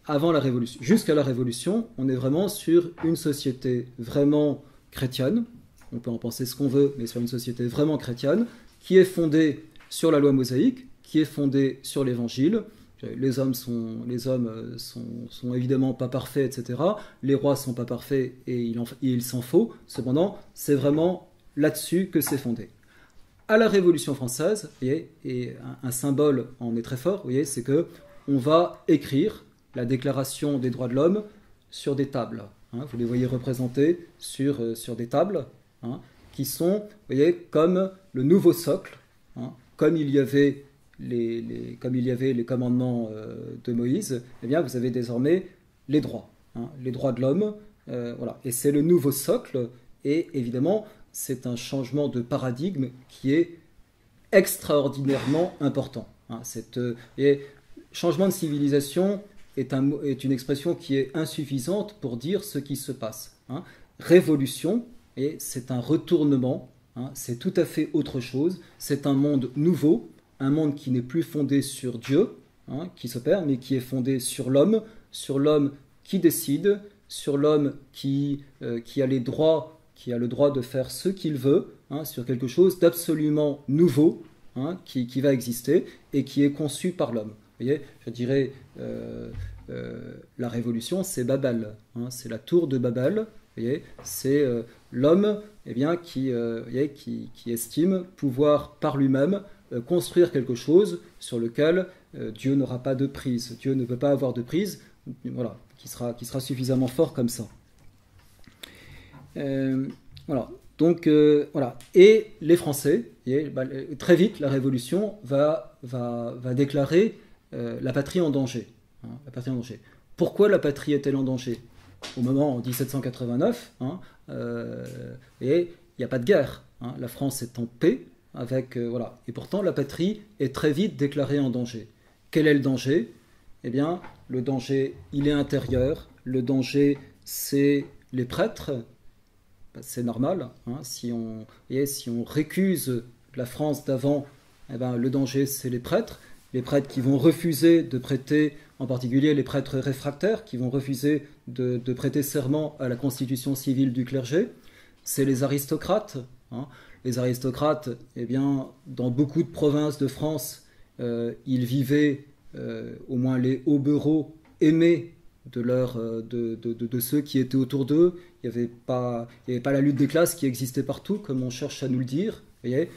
avant la Révolution, jusqu'à la Révolution, on est vraiment sur une société vraiment chrétienne. On peut en penser ce qu'on veut, mais sur une société vraiment chrétienne, qui est fondée sur la loi mosaïque, qui est fondée sur l'Évangile. Les hommes sont évidemment pas parfaits, etc. Les rois sont pas parfaits et il s'en faut. Cependant, c'est vraiment là-dessus que c'est fondé. À la Révolution française, et un symbole en est très fort, c'est que on va écrire la Déclaration des droits de l'homme sur des tables. Vous les voyez représentées sur des tables qui sont, comme le nouveau socle, comme il y avait les commandements de Moïse, eh bien, vous avez désormais les droits de l'homme, voilà. Et c'est le nouveau socle, et évidemment, c'est un changement de paradigme qui est extraordinairement important. Changement de civilisation est une expression qui est insuffisante pour dire ce qui se passe. Révolution, et c'est un retournement, c'est tout à fait autre chose, c'est un monde nouveau, un monde qui n'est plus fondé sur Dieu, qui s'opère, mais qui est fondé sur l'homme qui décide, sur l'homme qui a le droit de faire ce qu'il veut, sur quelque chose d'absolument nouveau qui va exister et qui est conçu par l'homme. Vous voyez, je dirais, la révolution, c'est Babel, c'est la tour de Babel. Vous voyez, c'est l'homme qui estime pouvoir par lui-même construire quelque chose sur lequel Dieu n'aura pas de prise. Dieu ne peut pas avoir de prise, voilà, qui sera suffisamment fort comme ça. Voilà. Donc voilà. Et les Français, très vite, la Révolution va déclarer la patrie en danger. La patrie en danger. Pourquoi la patrie est-elle en danger? Au moment en 1789, et il n'y a pas de guerre. La France est en paix. Voilà. Et pourtant, la patrie est très vite déclarée en danger. Quel est le danger? Eh bien, le danger, il est intérieur. Le danger, c'est les prêtres. C'est normal. Si on récuse la France d'avant, eh bien, le danger, c'est les prêtres. Les prêtres qui vont refuser de prêter, en particulier les prêtres réfractaires, qui vont refuser de prêter serment à la constitution civile du clergé. C'est les aristocrates. Les aristocrates, eh bien, dans beaucoup de provinces de France, ils vivaient, au moins les hauts-bereaux, aimés de ceux qui étaient autour d'eux. Il n'y avait pas la lutte des classes qui existait partout, comme on cherche à nous le dire. Vous voyez,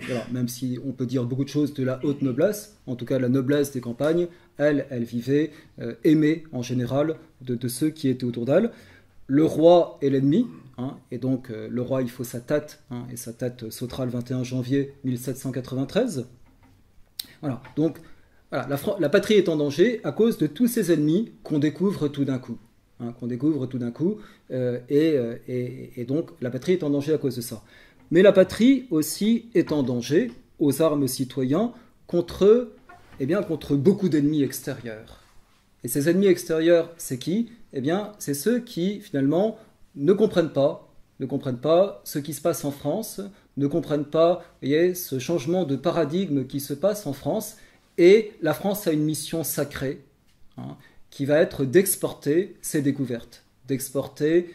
voilà, même si on peut dire beaucoup de choses de la haute noblesse, en tout cas la noblesse des campagnes, elle vivait aimée en général de ceux qui étaient autour d'elle. Le roi est l'ennemi, hein, et donc le roi il faut sa tête, hein, et sa tête sautera le 21 janvier 1793. Voilà, donc voilà, la patrie est en danger à cause de tous ces ennemis qu'on découvre tout d'un coup. Hein, et donc la patrie est en danger à cause de ça. Mais la patrie aussi est en danger aux armes citoyens contre beaucoup d'ennemis extérieurs. Et ces ennemis extérieurs, c'est qui? Eh bien, c'est ceux qui, finalement, ne comprennent pas ce qui se passe en France, ne comprennent pas, vous voyez, ce changement de paradigme qui se passe en France. Et la France a une mission sacrée, hein, qui va être d'exporter ses découvertes, d'exporter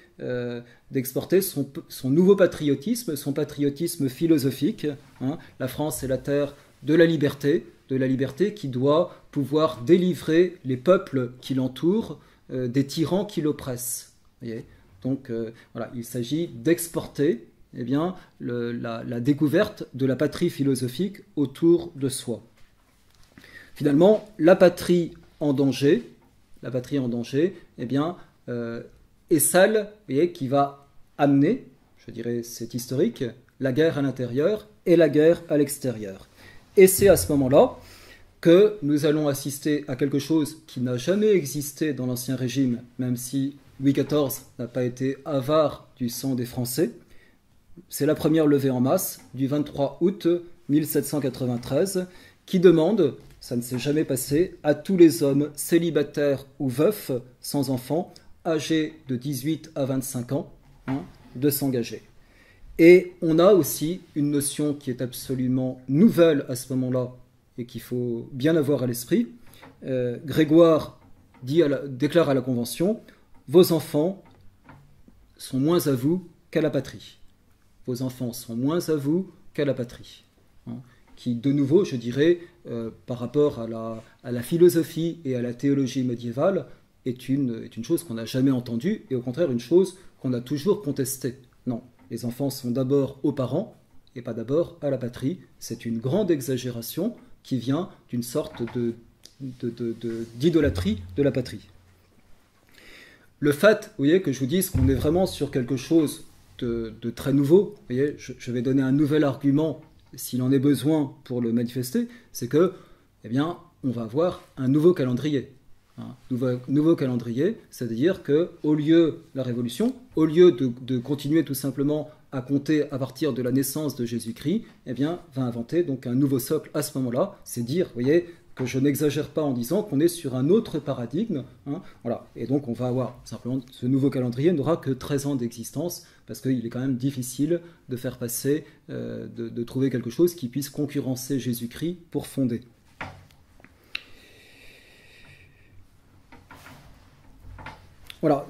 son nouveau patriotisme, son patriotisme philosophique. Hein. La France est la terre de la liberté qui doit pouvoir délivrer les peuples qui l'entourent des tyrans qui l'oppressent. Donc voilà, il s'agit d'exporter la découverte de la patrie philosophique autour de soi. Finalement, la patrie en danger, est celle, qui va amener, je dirais c'est historique, la guerre à l'intérieur et la guerre à l'extérieur. Et c'est à ce moment-là que nous allons assister à quelque chose qui n'a jamais existé dans l'Ancien Régime, même si Louis XIV n'a pas été avare du sang des Français. C'est la première levée en masse du 23 août 1793 qui demande, ça ne s'est jamais passé, à tous les hommes célibataires ou veufs sans enfants, âgés de 18 à 25 ans, de s'engager. Et on a aussi une notion qui est absolument nouvelle à ce moment-là et qu'il faut bien avoir à l'esprit. Grégoire déclare à la Convention « Vos enfants sont moins à vous qu'à la patrie. » Vos enfants sont moins à vous qu'à la patrie. Qui, de nouveau, je dirais, par rapport à la philosophie et à la théologie médiévale, est une chose qu'on n'a jamais entendue et au contraire une chose qu'on a toujours contestée. Non, les enfants sont d'abord aux parents et pas d'abord à la patrie. C'est une grande exagération qui vient d'une sorte d'idolâtrie de la patrie. Le fait, vous voyez, que je vous dise qu'on est vraiment sur quelque chose de très nouveau, vous voyez, je vais donner un nouvel argument s'il en est besoin pour le manifester, c'est que, on va avoir un nouveau calendrier. Nouveau calendrier, c'est-à-dire qu'au lieu de la Révolution, au lieu de continuer tout simplement à compter à partir de la naissance de Jésus-Christ, va inventer donc un nouveau socle à ce moment-là. C'est dire, vous voyez, que je n'exagère pas en disant qu'on est sur un autre paradigme. Voilà. Et donc on va avoir simplement, ce nouveau calendrier n'aura que 13 ans d'existence, parce qu'il est quand même difficile de faire passer, de trouver quelque chose qui puisse concurrencer Jésus-Christ pour fonder. Voilà,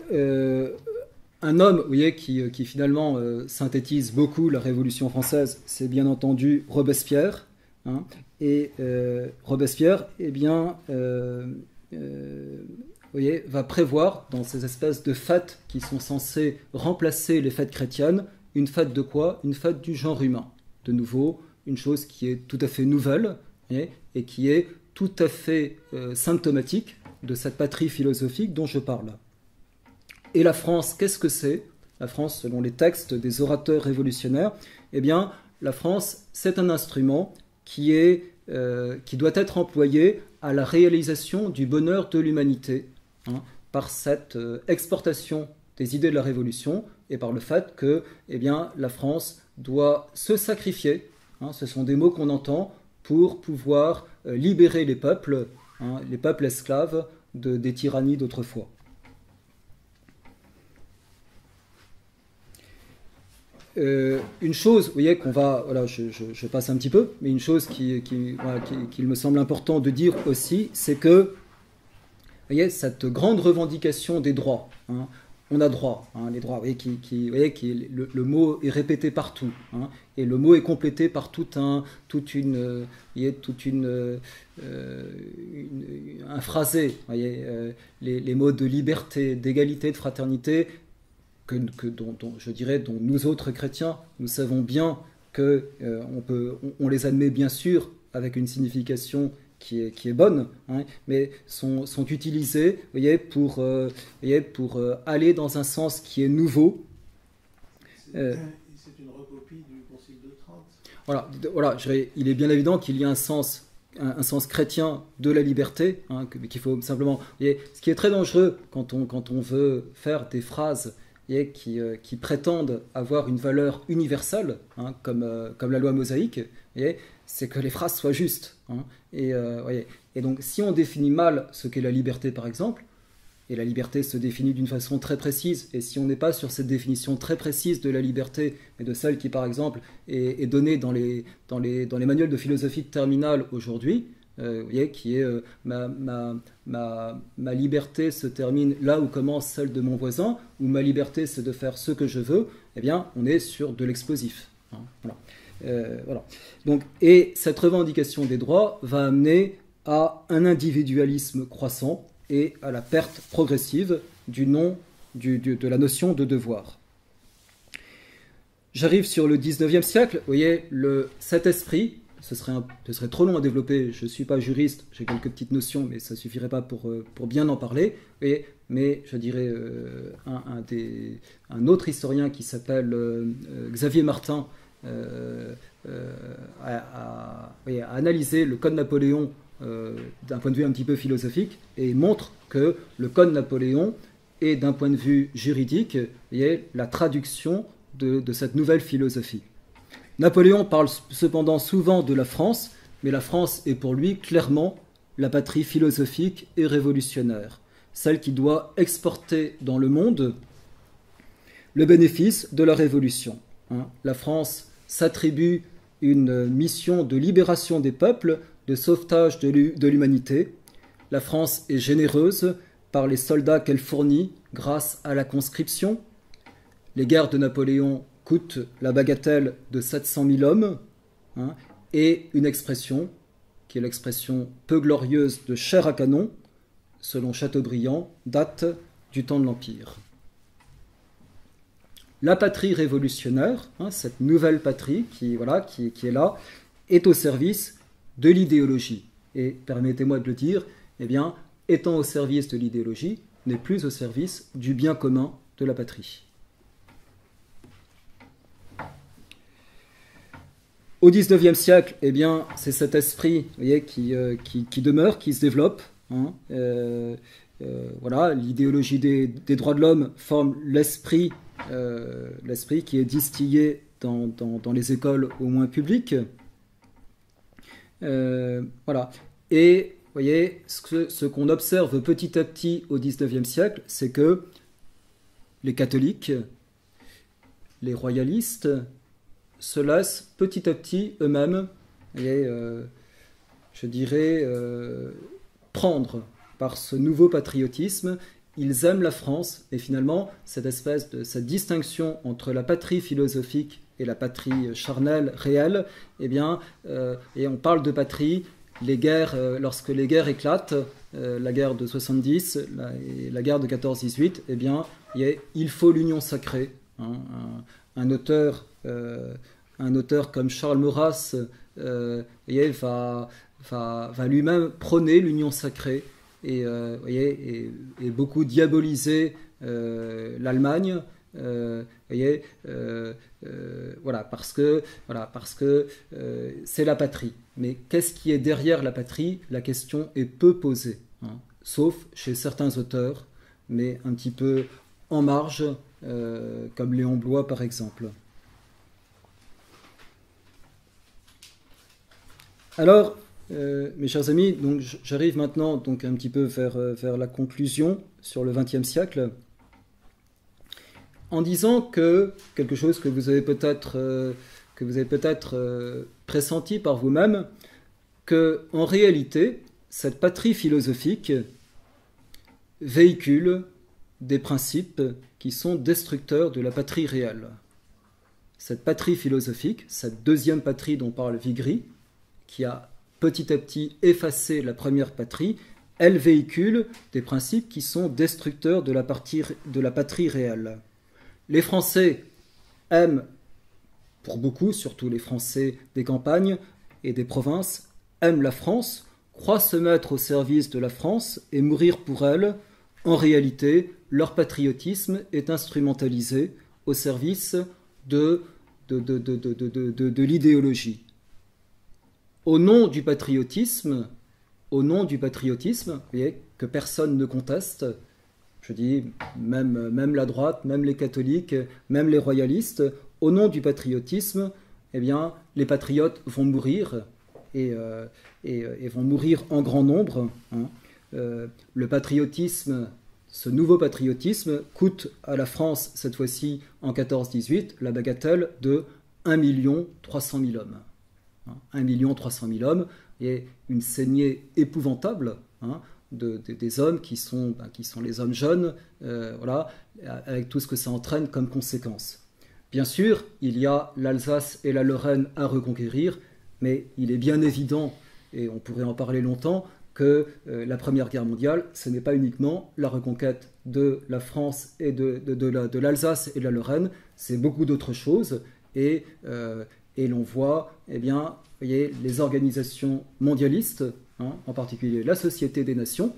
un homme, vous voyez, qui finalement synthétise beaucoup la Révolution française, c'est bien entendu Robespierre. Et Robespierre, vous voyez, va prévoir dans ces espèces de fêtes qui sont censées remplacer les fêtes chrétiennes, une fête de quoi? Une fête du genre humain. De nouveau, une chose qui est tout à fait nouvelle, voyez, et qui est tout à fait symptomatique de cette patrie philosophique dont je parle. Et la France, qu'est-ce que c'est? La France, selon les textes des orateurs révolutionnaires, la France, c'est un instrument qui doit être employé à la réalisation du bonheur de l'humanité, par cette exportation des idées de la Révolution et par le fait que la France doit se sacrifier, ce sont des mots qu'on entend, pour pouvoir libérer les peuples esclaves des tyrannies d'autrefois. Une chose, vous voyez, qu'on va, voilà, je passe un petit peu, mais une chose qu'il me semble important de dire aussi, c'est que, vous voyez, cette grande revendication des droits, on a droit, hein, les droits, vous voyez, vous voyez, le mot est répété partout, hein, et le mot est complété par un phrasé, vous voyez, les mots de liberté, d'égalité, de fraternité, dont je dirais, dont nous autres chrétiens, nous savons bien que on les admet bien sûr avec une signification qui est bonne, hein, mais sont utilisés, vous voyez, pour aller dans un sens qui est nouveau. C'est une recopie du Concile de Trente. Voilà, il est bien évident qu'il y a un sens chrétien de la liberté, hein, qu'il faut simplement. Vous voyez, ce qui est très dangereux quand on veut faire des phrases qui prétendent avoir une valeur universelle, hein, comme la loi mosaïque, c'est que les phrases soient justes. Hein, et donc, si on définit mal ce qu'est la liberté, par exemple, et la liberté se définit d'une façon très précise, et si on n'est pas sur cette définition très précise de la liberté, mais de celle qui, par exemple, est donnée dans les manuels de philosophie de terminale aujourd'hui, vous voyez, qui est ma liberté se termine là où commence celle de mon voisin, ou ma liberté c'est de faire ce que je veux, eh bien on est sur de l'explosif. Hein, voilà. Donc, et cette revendication des droits va amener à un individualisme croissant et à la perte progressive de la notion de devoir. J'arrive sur le 19e siècle, vous voyez, cet esprit. Ce serait trop long à développer, je ne suis pas juriste, j'ai quelques petites notions, mais ça ne suffirait pas pour bien en parler. Mais je dirais un autre historien qui s'appelle Xavier Martin a analysé le Code Napoléon d'un point de vue un petit peu philosophique et montre que le Code Napoléon est d'un point de vue juridique la traduction de cette nouvelle philosophie. Napoléon parle cependant souvent de la France, mais la France est pour lui clairement la patrie philosophique et révolutionnaire, celle qui doit exporter dans le monde le bénéfice de la Révolution. Hein. La France s'attribue une mission de libération des peuples, de sauvetage de l'humanité. La France est généreuse par les soldats qu'elle fournit grâce à la conscription. Les guerres de Napoléon coûte la bagatelle de 700 000 hommes, hein, et une expression, qui est l'expression peu glorieuse de chair à canon, selon Chateaubriand, date du temps de l'Empire. La patrie révolutionnaire, hein, cette nouvelle patrie qui est là, est au service de l'idéologie. Et permettez-moi de le dire, eh bien, étant au service de l'idéologie, n'est plus au service du bien commun de la patrie. Au XIXe siècle, eh bien, c'est cet esprit, vous voyez, qui demeure, qui se développe. Hein, voilà, l'idéologie des droits de l'homme forme l'esprit qui est distillé dans les écoles au moins publiques. Voilà. Et vous voyez, ce qu'on observe petit à petit au XIXe siècle, c'est que les catholiques, les royalistes, se laissent petit à petit eux-mêmes, je dirais, prendre par ce nouveau patriotisme. Ils aiment la France, et finalement, cette distinction entre la patrie philosophique et la patrie charnelle, réelle, eh bien, et on parle de patrie, les guerres, lorsque les guerres éclatent, la guerre de 70 et la guerre de 14-18, eh bien, il faut l'union sacrée. Hein, un auteur comme Charles Maurras va lui-même prôner l'union sacrée et beaucoup diaboliser l'Allemagne. Voilà, parce que c'est la patrie. Mais qu'est-ce qui est derrière la patrie? La question est peu posée, hein, sauf chez certains auteurs, mais un petit peu en marge, comme Léon Bloy par exemple. Alors, mes chers amis, donc j'arrive maintenant donc un petit peu vers la conclusion sur le XXe siècle, en disant que quelque chose que vous avez peut-être pressenti par vous-même, que en réalité cette patrie philosophique véhicule des principes qui sont destructeurs de la patrie réelle. Cette patrie philosophique, cette deuxième patrie dont parle Vigry, qui a petit à petit effacé la première patrie, elle véhicule des principes qui sont destructeurs de la patrie réelle. Les Français aiment, pour beaucoup, surtout les Français des campagnes et des provinces, aiment la France, croient se mettre au service de la France et mourir pour elle. En réalité, leur patriotisme est instrumentalisé au service de l'idéologie. Au nom du patriotisme, vous voyez, que personne ne conteste, je dis même la droite, même les catholiques, même les royalistes, au nom du patriotisme, eh bien, les patriotes vont mourir et vont mourir en grand nombre. Hein. Le patriotisme, ce nouveau patriotisme, coûte à la France, cette fois-ci en 14-18, la bagatelle de 1 300 000 hommes. 1 300 000 hommes et une saignée épouvantable hein, des hommes qui sont les hommes jeunes, voilà, avec tout ce que ça entraîne comme conséquence. Bien sûr, il y a l'Alsace et la Lorraine à reconquérir, mais il est bien évident, et on pourrait en parler longtemps, que la Première Guerre mondiale, ce n'est pas uniquement la reconquête de la France et de l'Alsace et de la Lorraine, c'est beaucoup d'autres choses, et l'on voit, eh bien, vous voyez, les organisations mondialistes, hein, en particulier la Société des Nations,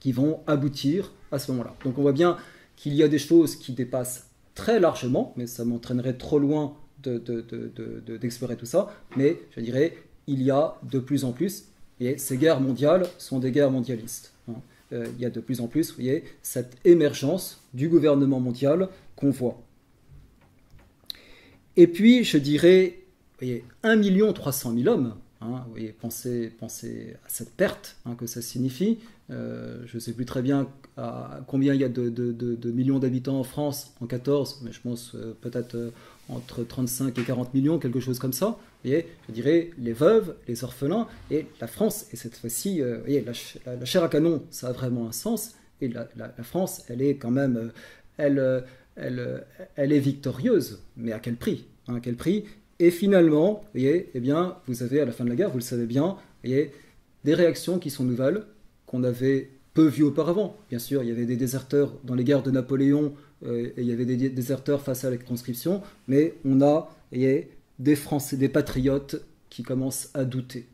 qui vont aboutir à ce moment-là. Donc on voit bien qu'il y a des choses qui dépassent très largement, mais ça m'entraînerait trop loin d'explorer tout ça, mais je dirais, il y a de plus en plus, et ces guerres mondiales sont des guerres mondialistes. Hein. Il y a de plus en plus, vous voyez, cette émergence du gouvernement mondial qu'on voit. Et puis, je dirais, vous voyez, 1 300 000 hommes, hein, vous voyez, pensez à cette perte hein, que ça signifie. Je ne sais plus très bien à combien il y a de millions d'habitants en France en 14, mais je pense peut-être entre 35 et 40 millions, quelque chose comme ça. Vous voyez, je dirais les veuves, les orphelins, et la France, et cette fois-ci, vous voyez, la chair à canon, ça a vraiment un sens, et la France, elle est quand même, elle est victorieuse, mais à quel prix hein, à quel prix? Et finalement, vous voyez, eh bien, vous avez à la fin de la guerre, vous le savez bien, vous voyez, des réactions qui sont nouvelles, qu'on avait peu vues auparavant. Bien sûr, il y avait des déserteurs dans les guerres de Napoléon, et il y avait des déserteurs face à la conscription, mais on a, vous voyez, des Français, des patriotes qui commencent à douter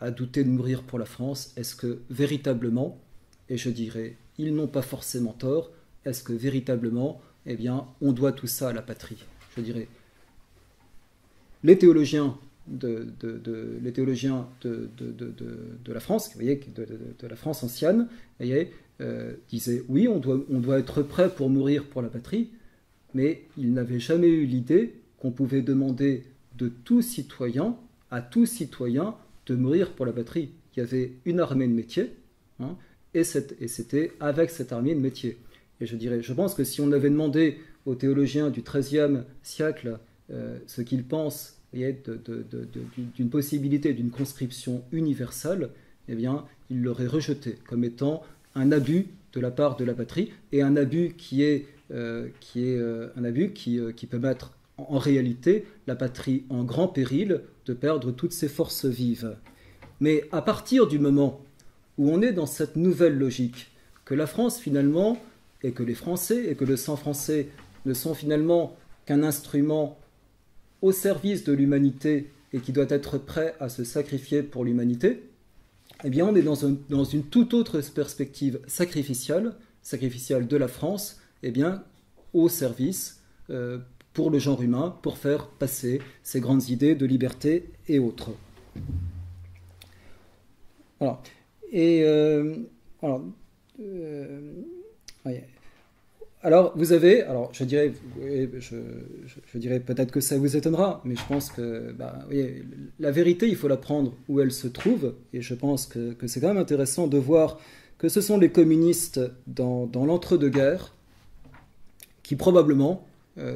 de mourir pour la France. Est-ce que véritablement, et je dirais, ils n'ont pas forcément tort, est-ce que véritablement, eh bien, on doit tout ça à la patrie? Je dirais, les théologiens de la France, vous voyez, de la France ancienne, vous voyez, disaient oui, on doit être prêt pour mourir pour la patrie, mais ils n'avaient jamais eu l'idée qu'on pouvait demander de tout citoyen à tout citoyen de mourir pour la patrie. Il y avait une armée de métier, hein, et c'était avec cette armée de métier. Et je pense que si on avait demandé aux théologiens du XIIIe siècle ce qu'ils pensent d'une possibilité d'une conscription universelle, eh bien, ils l'auraient rejeté comme étant un abus de la part de la patrie, et un abus qui peut mettre en réalité la patrie en grand péril de perdre toutes ses forces vives. Mais à partir du moment où on est dans cette nouvelle logique, que la France finalement, et que les Français, et que le sang français ne sont finalement qu'un instrument au service de l'humanité et qui doit être prêt à se sacrifier pour l'humanité, eh bien on est dans une toute autre perspective sacrificielle de la France, eh bien au service pour le genre humain, pour faire passer ces grandes idées de liberté et autres. Voilà. Et alors, vous avez, je dirais peut-être que ça vous étonnera, mais je pense que voyez, la vérité, il faut la prendre où elle se trouve, et je pense que c'est quand même intéressant de voir que ce sont les communistes dans l'entre-deux-guerres qui probablement,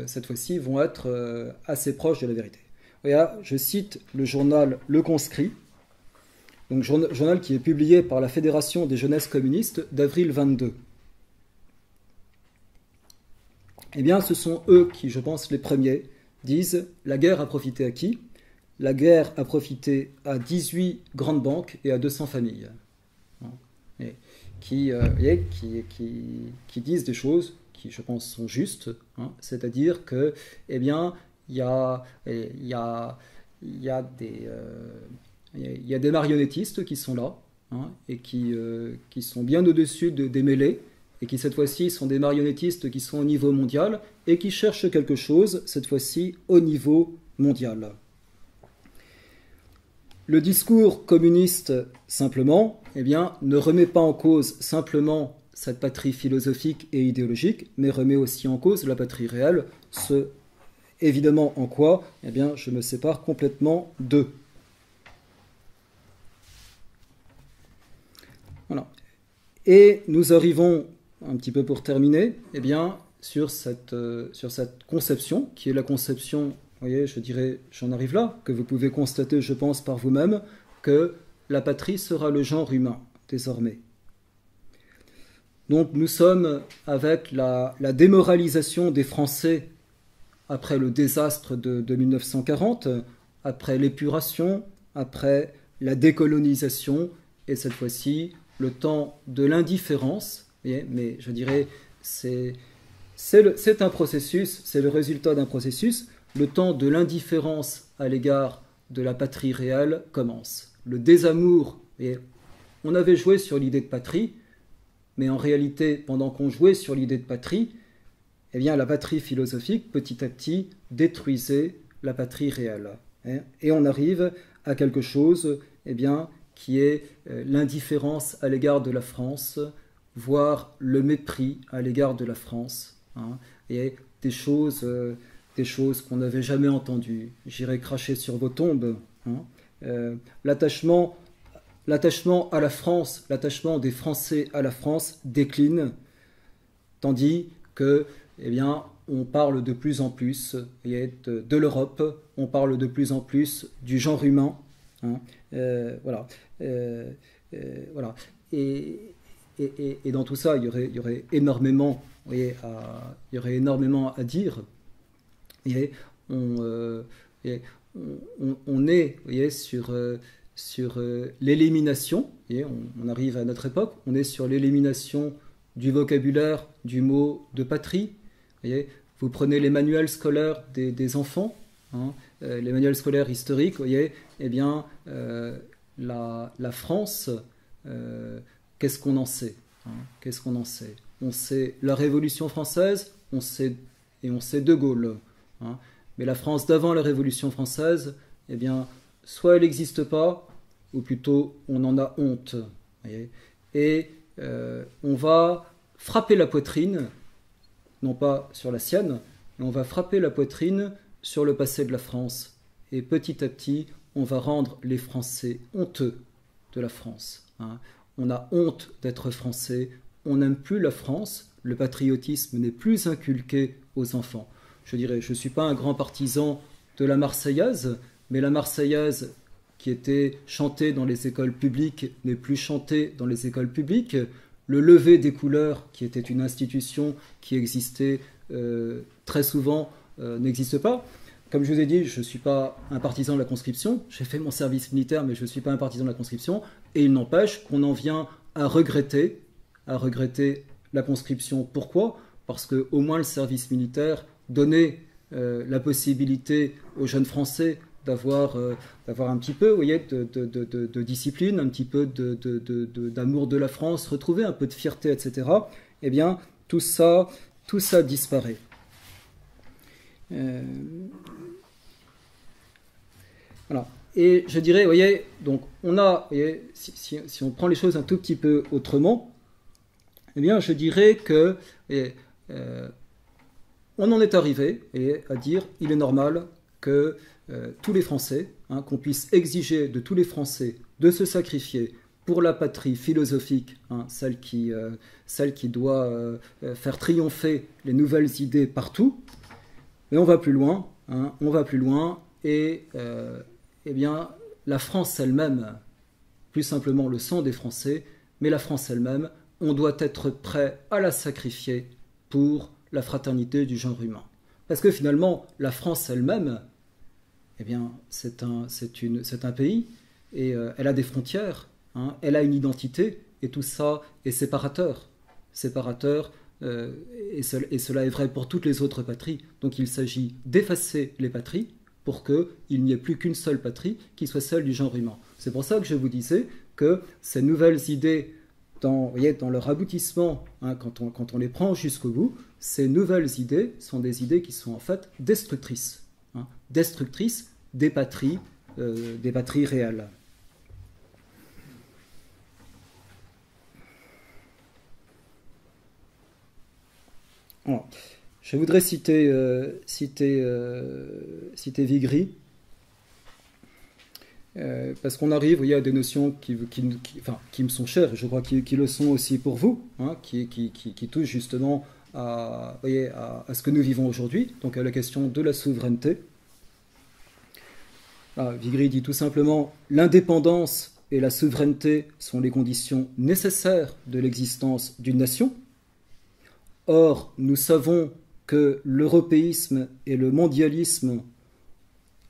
cette fois-ci, vont être assez proches de la vérité. Voilà, je cite le journal Le Conscrit, donc journal qui est publié par la Fédération des jeunesses communistes d'avril 22. eh bien, ce sont eux qui, je pense, les premiers, disent « la guerre a profité à qui ? La guerre a profité à 18 grandes banques et à 200 familles. » Et qui disent des choses qui, je pense, sont justes, hein, c'est-à-dire que, eh bien, il y a des marionnettistes qui sont là, hein, et qui sont bien au-dessus des mêlées, et qui cette fois-ci sont des marionnettistes qui sont au niveau mondial, et qui cherchent quelque chose, cette fois-ci, au niveau mondial. Le discours communiste, simplement, eh bien, ne remet pas en cause simplement cette patrie philosophique et idéologique, mais remet aussi en cause la patrie réelle, ce évidemment en quoi, eh bien, je me sépare complètement d'eux. Voilà. Et nous arrivons, un petit peu pour terminer, eh bien, sur cette conception, qui est la conception, vous voyez, je dirais, j'en arrive là, que vous pouvez constater, je pense, par vous-même, que la patrie sera le genre humain, désormais. Donc nous sommes avec la démoralisation des Français après le désastre de 1940, après l'épuration, après la décolonisation, et cette fois-ci, le temps de l'indifférence, mais je dirais, c'est un processus, c'est le résultat d'un processus. Le temps de l'indifférence à l'égard de la patrie réelle commence. Le désamour, et on avait joué sur l'idée de patrie, mais en réalité, pendant qu'on jouait sur l'idée de patrie, eh bien, la patrie philosophique, petit à petit, détruisait la patrie réelle. Et on arrive à quelque chose, eh bien, qui est l'indifférence à l'égard de la France, voire le mépris à l'égard de la France, hein, et des choses qu'on n'avait jamais entendues. J'irai cracher sur vos tombes. Hein. L'attachement à la France, l'attachement des Français à la France décline, tandis que, eh bien, on parle de plus en plus de l'Europe, on parle de plus en plus du genre humain. Hein. Voilà. Voilà. Et dans tout ça, il y aurait énormément, à dire. Et on est, sur l'élimination. On arrive à notre époque. On est sur l'élimination du vocabulaire du mot de patrie. Vous prenez les manuels scolaires des enfants, hein, les manuels scolaires historiques. Eh bien, la France. Qu'est-ce qu'on en sait, hein? Qu'est-ce qu'on en sait? On sait la Révolution française, on sait De Gaulle. Hein? Mais la France d'avant la Révolution française, eh bien, soit elle n'existe pas, ou plutôt on en a honte. Et on va frapper la poitrine, non pas sur la sienne, mais on va frapper la poitrine sur le passé de la France. Et petit à petit, on va rendre les Français honteux de la France. Hein? On a honte d'être français, on n'aime plus la France, le patriotisme n'est plus inculqué aux enfants. Je dirais, je ne suis pas un grand partisan de la Marseillaise, mais la Marseillaise qui était chantée dans les écoles publiques n'est plus chantée dans les écoles publiques. Le lever des couleurs, qui était une institution qui existait très souvent, n'existe pas. Comme je vous ai dit, je ne suis pas un partisan de la conscription. J'ai fait mon service militaire, mais je ne suis pas un partisan de la conscription. Et il n'empêche qu'on en vient à regretter la conscription. Pourquoi? Parce qu'au moins le service militaire donnait la possibilité aux jeunes Français d'avoir un petit peu, vous voyez, de discipline, un petit peu d'amour de la France, retrouver un peu de fierté, etc. Eh bien, tout ça disparaît. Voilà. Et je dirais, vous voyez, donc on a, vous voyez, si on prend les choses un tout petit peu autrement, eh bien, je dirais que on en est arrivé à dire, il est normal que tous les Français, hein, qu'on puisse exiger de tous les Français de se sacrifier pour la patrie philosophique, hein, celle qui doit faire triompher les nouvelles idées partout. Mais on va plus loin, hein, et eh bien, la France elle-même, plus simplement le sang des Français, mais la France elle-même, on doit être prêt à la sacrifier pour la fraternité du genre humain. Parce que finalement, la France elle-même, eh bien, c'est un pays, et elle a des frontières, hein, elle a une identité, et tout ça est séparateur. Séparateur, et cela est vrai pour toutes les autres patries. Donc il s'agit d'effacer les patries pour qu'il n'y ait plus qu'une seule patrie qui soit celle du genre humain. C'est pour ça que je vous disais que ces nouvelles idées, dans leur aboutissement, hein, quand on les prend jusqu'au bout, ces nouvelles idées sont des idées qui sont en fait destructrices, hein, destructrices des patries réelles. Bon. Je voudrais citer Vigry, parce qu'on arrive, à des notions qui me sont chères, je crois qui le sont aussi pour vous, hein, qui touchent justement à ce que nous vivons aujourd'hui, donc à la question de la souveraineté. Vigry dit tout simplement « L'indépendance et la souveraineté sont les conditions nécessaires de l'existence d'une nation. Or, nous savons que l'européisme et le mondialisme...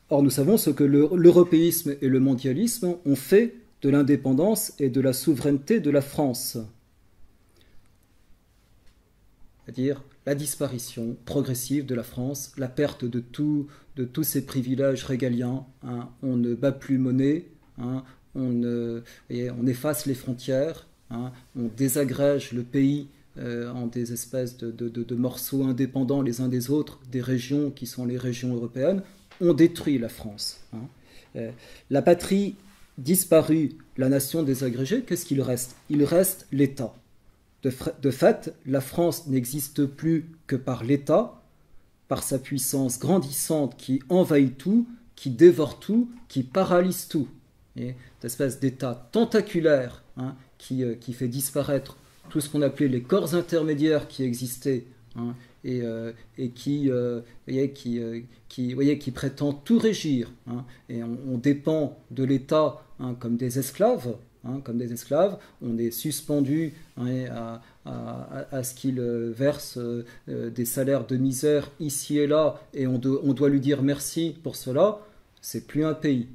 Or, nous savons ce que l'européisme et le mondialisme ont fait de l'indépendance et de la souveraineté de la France. » C'est-à-dire la disparition progressive de la France, la perte de tous ses privilèges régaliens. Hein, on ne bat plus monnaie, hein, on efface les frontières, hein, on désagrège le pays en des espèces de morceaux indépendants les uns des autres, des régions qui sont les régions européennes. On détruit la France. Hein. La patrie disparue, la nation désagrégée, qu'est-ce qu'il reste? Il reste l'État. De fait, la France n'existe plus que par l'État, par sa puissance grandissante qui envahit tout, qui dévore tout, qui paralyse tout. Et cette espèce d'État tentaculaire, hein, qui fait disparaître tout ce qu'on appelait les corps intermédiaires qui existaient, hein, et qui prétend tout régir. Hein, et on dépend de l'État, hein, comme des esclaves. Hein, comme des esclaves, on est suspendu, hein, à ce qu'il verse des salaires de misère ici et là, et on doit lui dire merci pour cela. C'est plus un pays.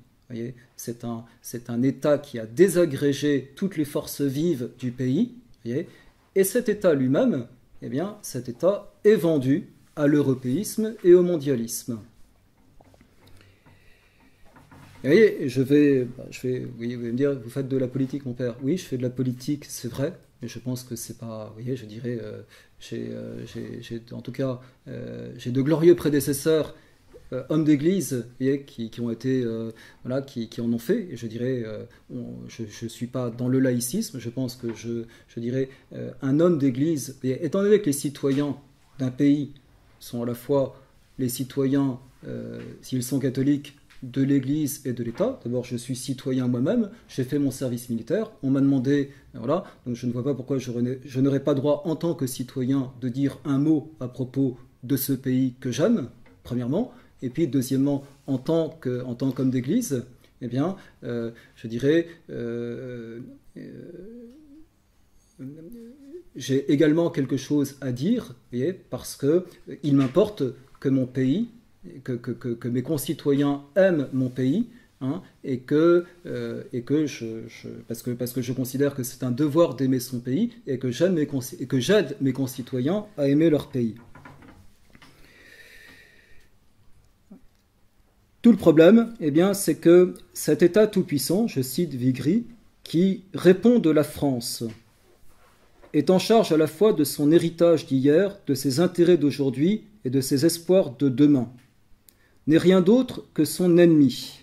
C'est un État qui a désagrégé toutes les forces vives du pays. Voyez, et cet État lui-même, eh bien, cet État est vendu à l'européisme et au mondialisme. Et vous voyez, oui, vous allez me dire, vous faites de la politique, mon père. Oui, je fais de la politique, c'est vrai, mais je pense que c'est pas, vous voyez, je dirais, en tout cas, j'ai de glorieux prédécesseurs, hommes d'église, qui ont été, voilà, qui en ont fait. Et je dirais, je suis pas dans le laïcisme. Je pense que je dirais, un homme d'église, étant donné que les citoyens d'un pays sont à la fois les citoyens, s'ils sont catholiques, de l'Église et de l'État. D'abord, je suis citoyen moi-même, j'ai fait mon service militaire, on m'a demandé, voilà, donc je ne vois pas pourquoi je n'aurais pas droit en tant que citoyen de dire un mot à propos de ce pays que j'aime, premièrement, et puis deuxièmement, en tant qu'homme d'église, eh bien, je dirais, j'ai également quelque chose à dire, vous voyez, parce que il m'importe que mon pays, que mes concitoyens aiment mon pays, hein, et que parce que je considère que c'est un devoir d'aimer son pays et que j'aide mes concitoyens à aimer leur pays. Tout le problème, eh bien, c'est que cet État tout-puissant, je cite Vigry, qui répond de la France, est en charge à la fois de son héritage d'hier, de ses intérêts d'aujourd'hui et de ses espoirs de demain, n'est rien d'autre que son ennemi.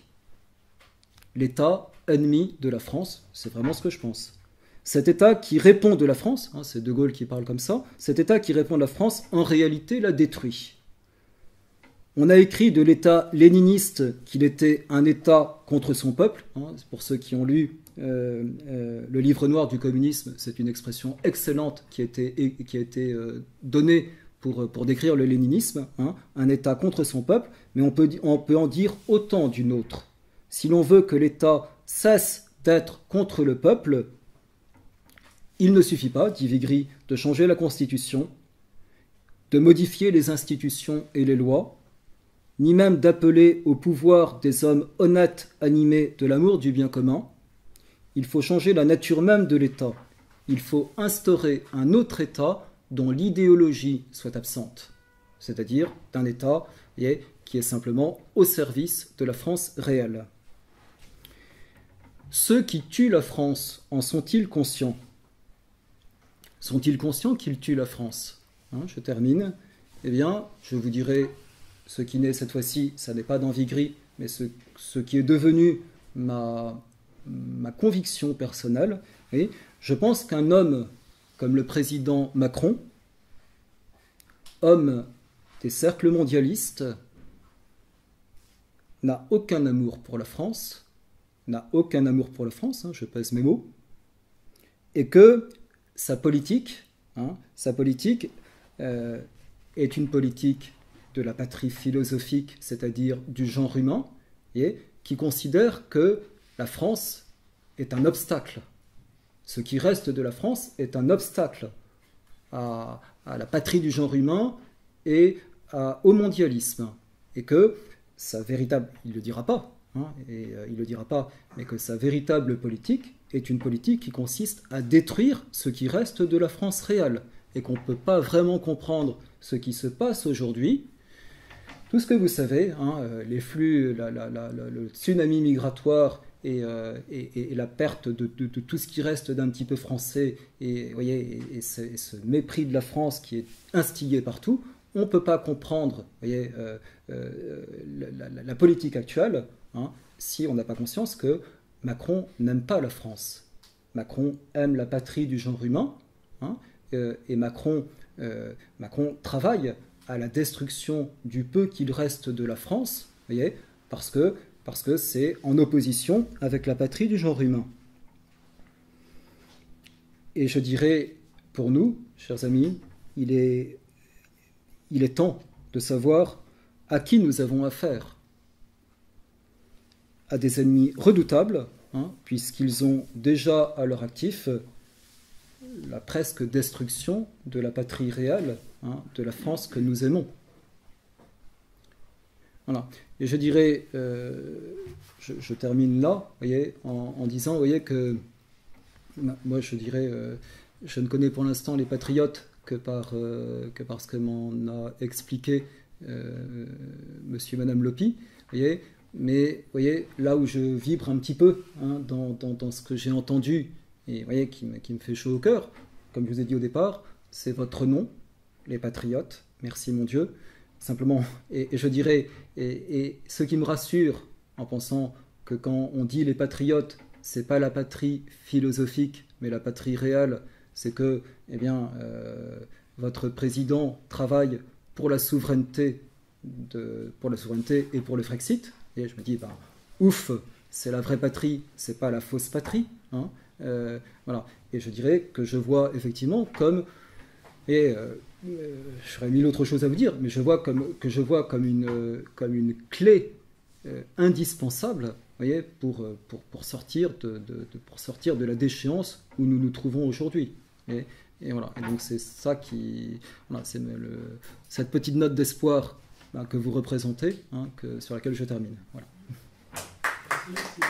L'État ennemi de la France, c'est vraiment ce que je pense. Cet État qui répond de la France, hein, c'est De Gaulle qui parle comme ça, cet État qui répond de la France, en réalité, la détruit. On a écrit de l'État léniniste qu'il était un État contre son peuple. Hein, pour ceux qui ont lu le livre noir du communisme, c'est une expression excellente qui a été donnée pour décrire le léninisme, hein, un État contre son peuple, mais on peut en dire autant d'une autre. Si l'on veut que l'État cesse d'être contre le peuple, il ne suffit pas, dit Vigry, de changer la Constitution. de modifier les institutions et les lois, ni même d'appeler au pouvoir des hommes honnêtes animés de l'amour du bien commun. Il faut changer la nature même de l'État. Il faut instaurer un autre État dont l'idéologie soit absente, c'est-à-dire d'un État qui est simplement au service de la France réelle. Ceux qui tuent la France en sont-ils conscients? Sont-ils conscients qu'ils tuent la France? Je termine. Eh bien, je vous dirai ce qui n'est cette fois-ci, ça n'est pas d'envie gris, mais ce qui est devenu ma conviction personnelle. Et je pense qu'un homme comme le président Macron, homme des cercles mondialistes, n'a aucun amour pour la France, je pèse mes mots, et que sa politique est une politique de la patrie philosophique, c'est-à-dire du genre humain, et qui considère que la France est un obstacle. Ce qui reste de la France est un obstacle à la patrie du genre humain et au mondialisme. Et que sa véritable, il ne le dira pas, mais que sa véritable politique est une politique qui consiste à détruire ce qui reste de la France réelle. Et qu'on ne peut pas vraiment comprendre ce qui se passe aujourd'hui. Tout ce que vous savez, les flux, le tsunami migratoire et la perte de tout ce qui reste d'un petit peu français, et ce mépris de la France qui est instillé partout, on ne peut pas comprendre la politique actuelle si on n'a pas conscience que Macron n'aime pas la France. Macron aime la patrie du genre humain, et Macron travaille à la destruction du peu qu'il reste de la France, parce que c'est en opposition avec la patrie du genre humain. Et je dirais, pour nous, chers amis, il est temps de savoir à qui nous avons affaire. À des ennemis redoutables, puisqu'ils ont déjà à leur actif la presque destruction de la patrie réelle, de la France que nous aimons. Voilà. Et je dirais, je termine là, en disant, que moi je dirais, je ne connais pour l'instant les patriotes que par ce que m'en a expliqué monsieur et madame Lopi, mais là où je vibre un petit peu dans ce que j'ai entendu, et qui me fait chaud au cœur, comme je vous ai dit au départ, c'est votre nom, les patriotes, merci mon Dieu, simplement, et je dirais, et ce qui me rassure en pensant que quand on dit les patriotes, c'est pas la patrie philosophique, mais la patrie réelle, c'est que, votre président travaille pour la souveraineté et pour le Frexit, et je me dis, ouf, c'est la vraie patrie, c'est pas la fausse patrie, voilà. Et je dirais que je vois effectivement comme, j'aurais mille autres choses à vous dire, mais je vois comme une clé indispensable, pour sortir de la déchéance où nous nous trouvons aujourd'hui. Et voilà. Et donc c'est ça c'est cette petite note d'espoir que vous représentez, sur laquelle je termine. Voilà. Merci.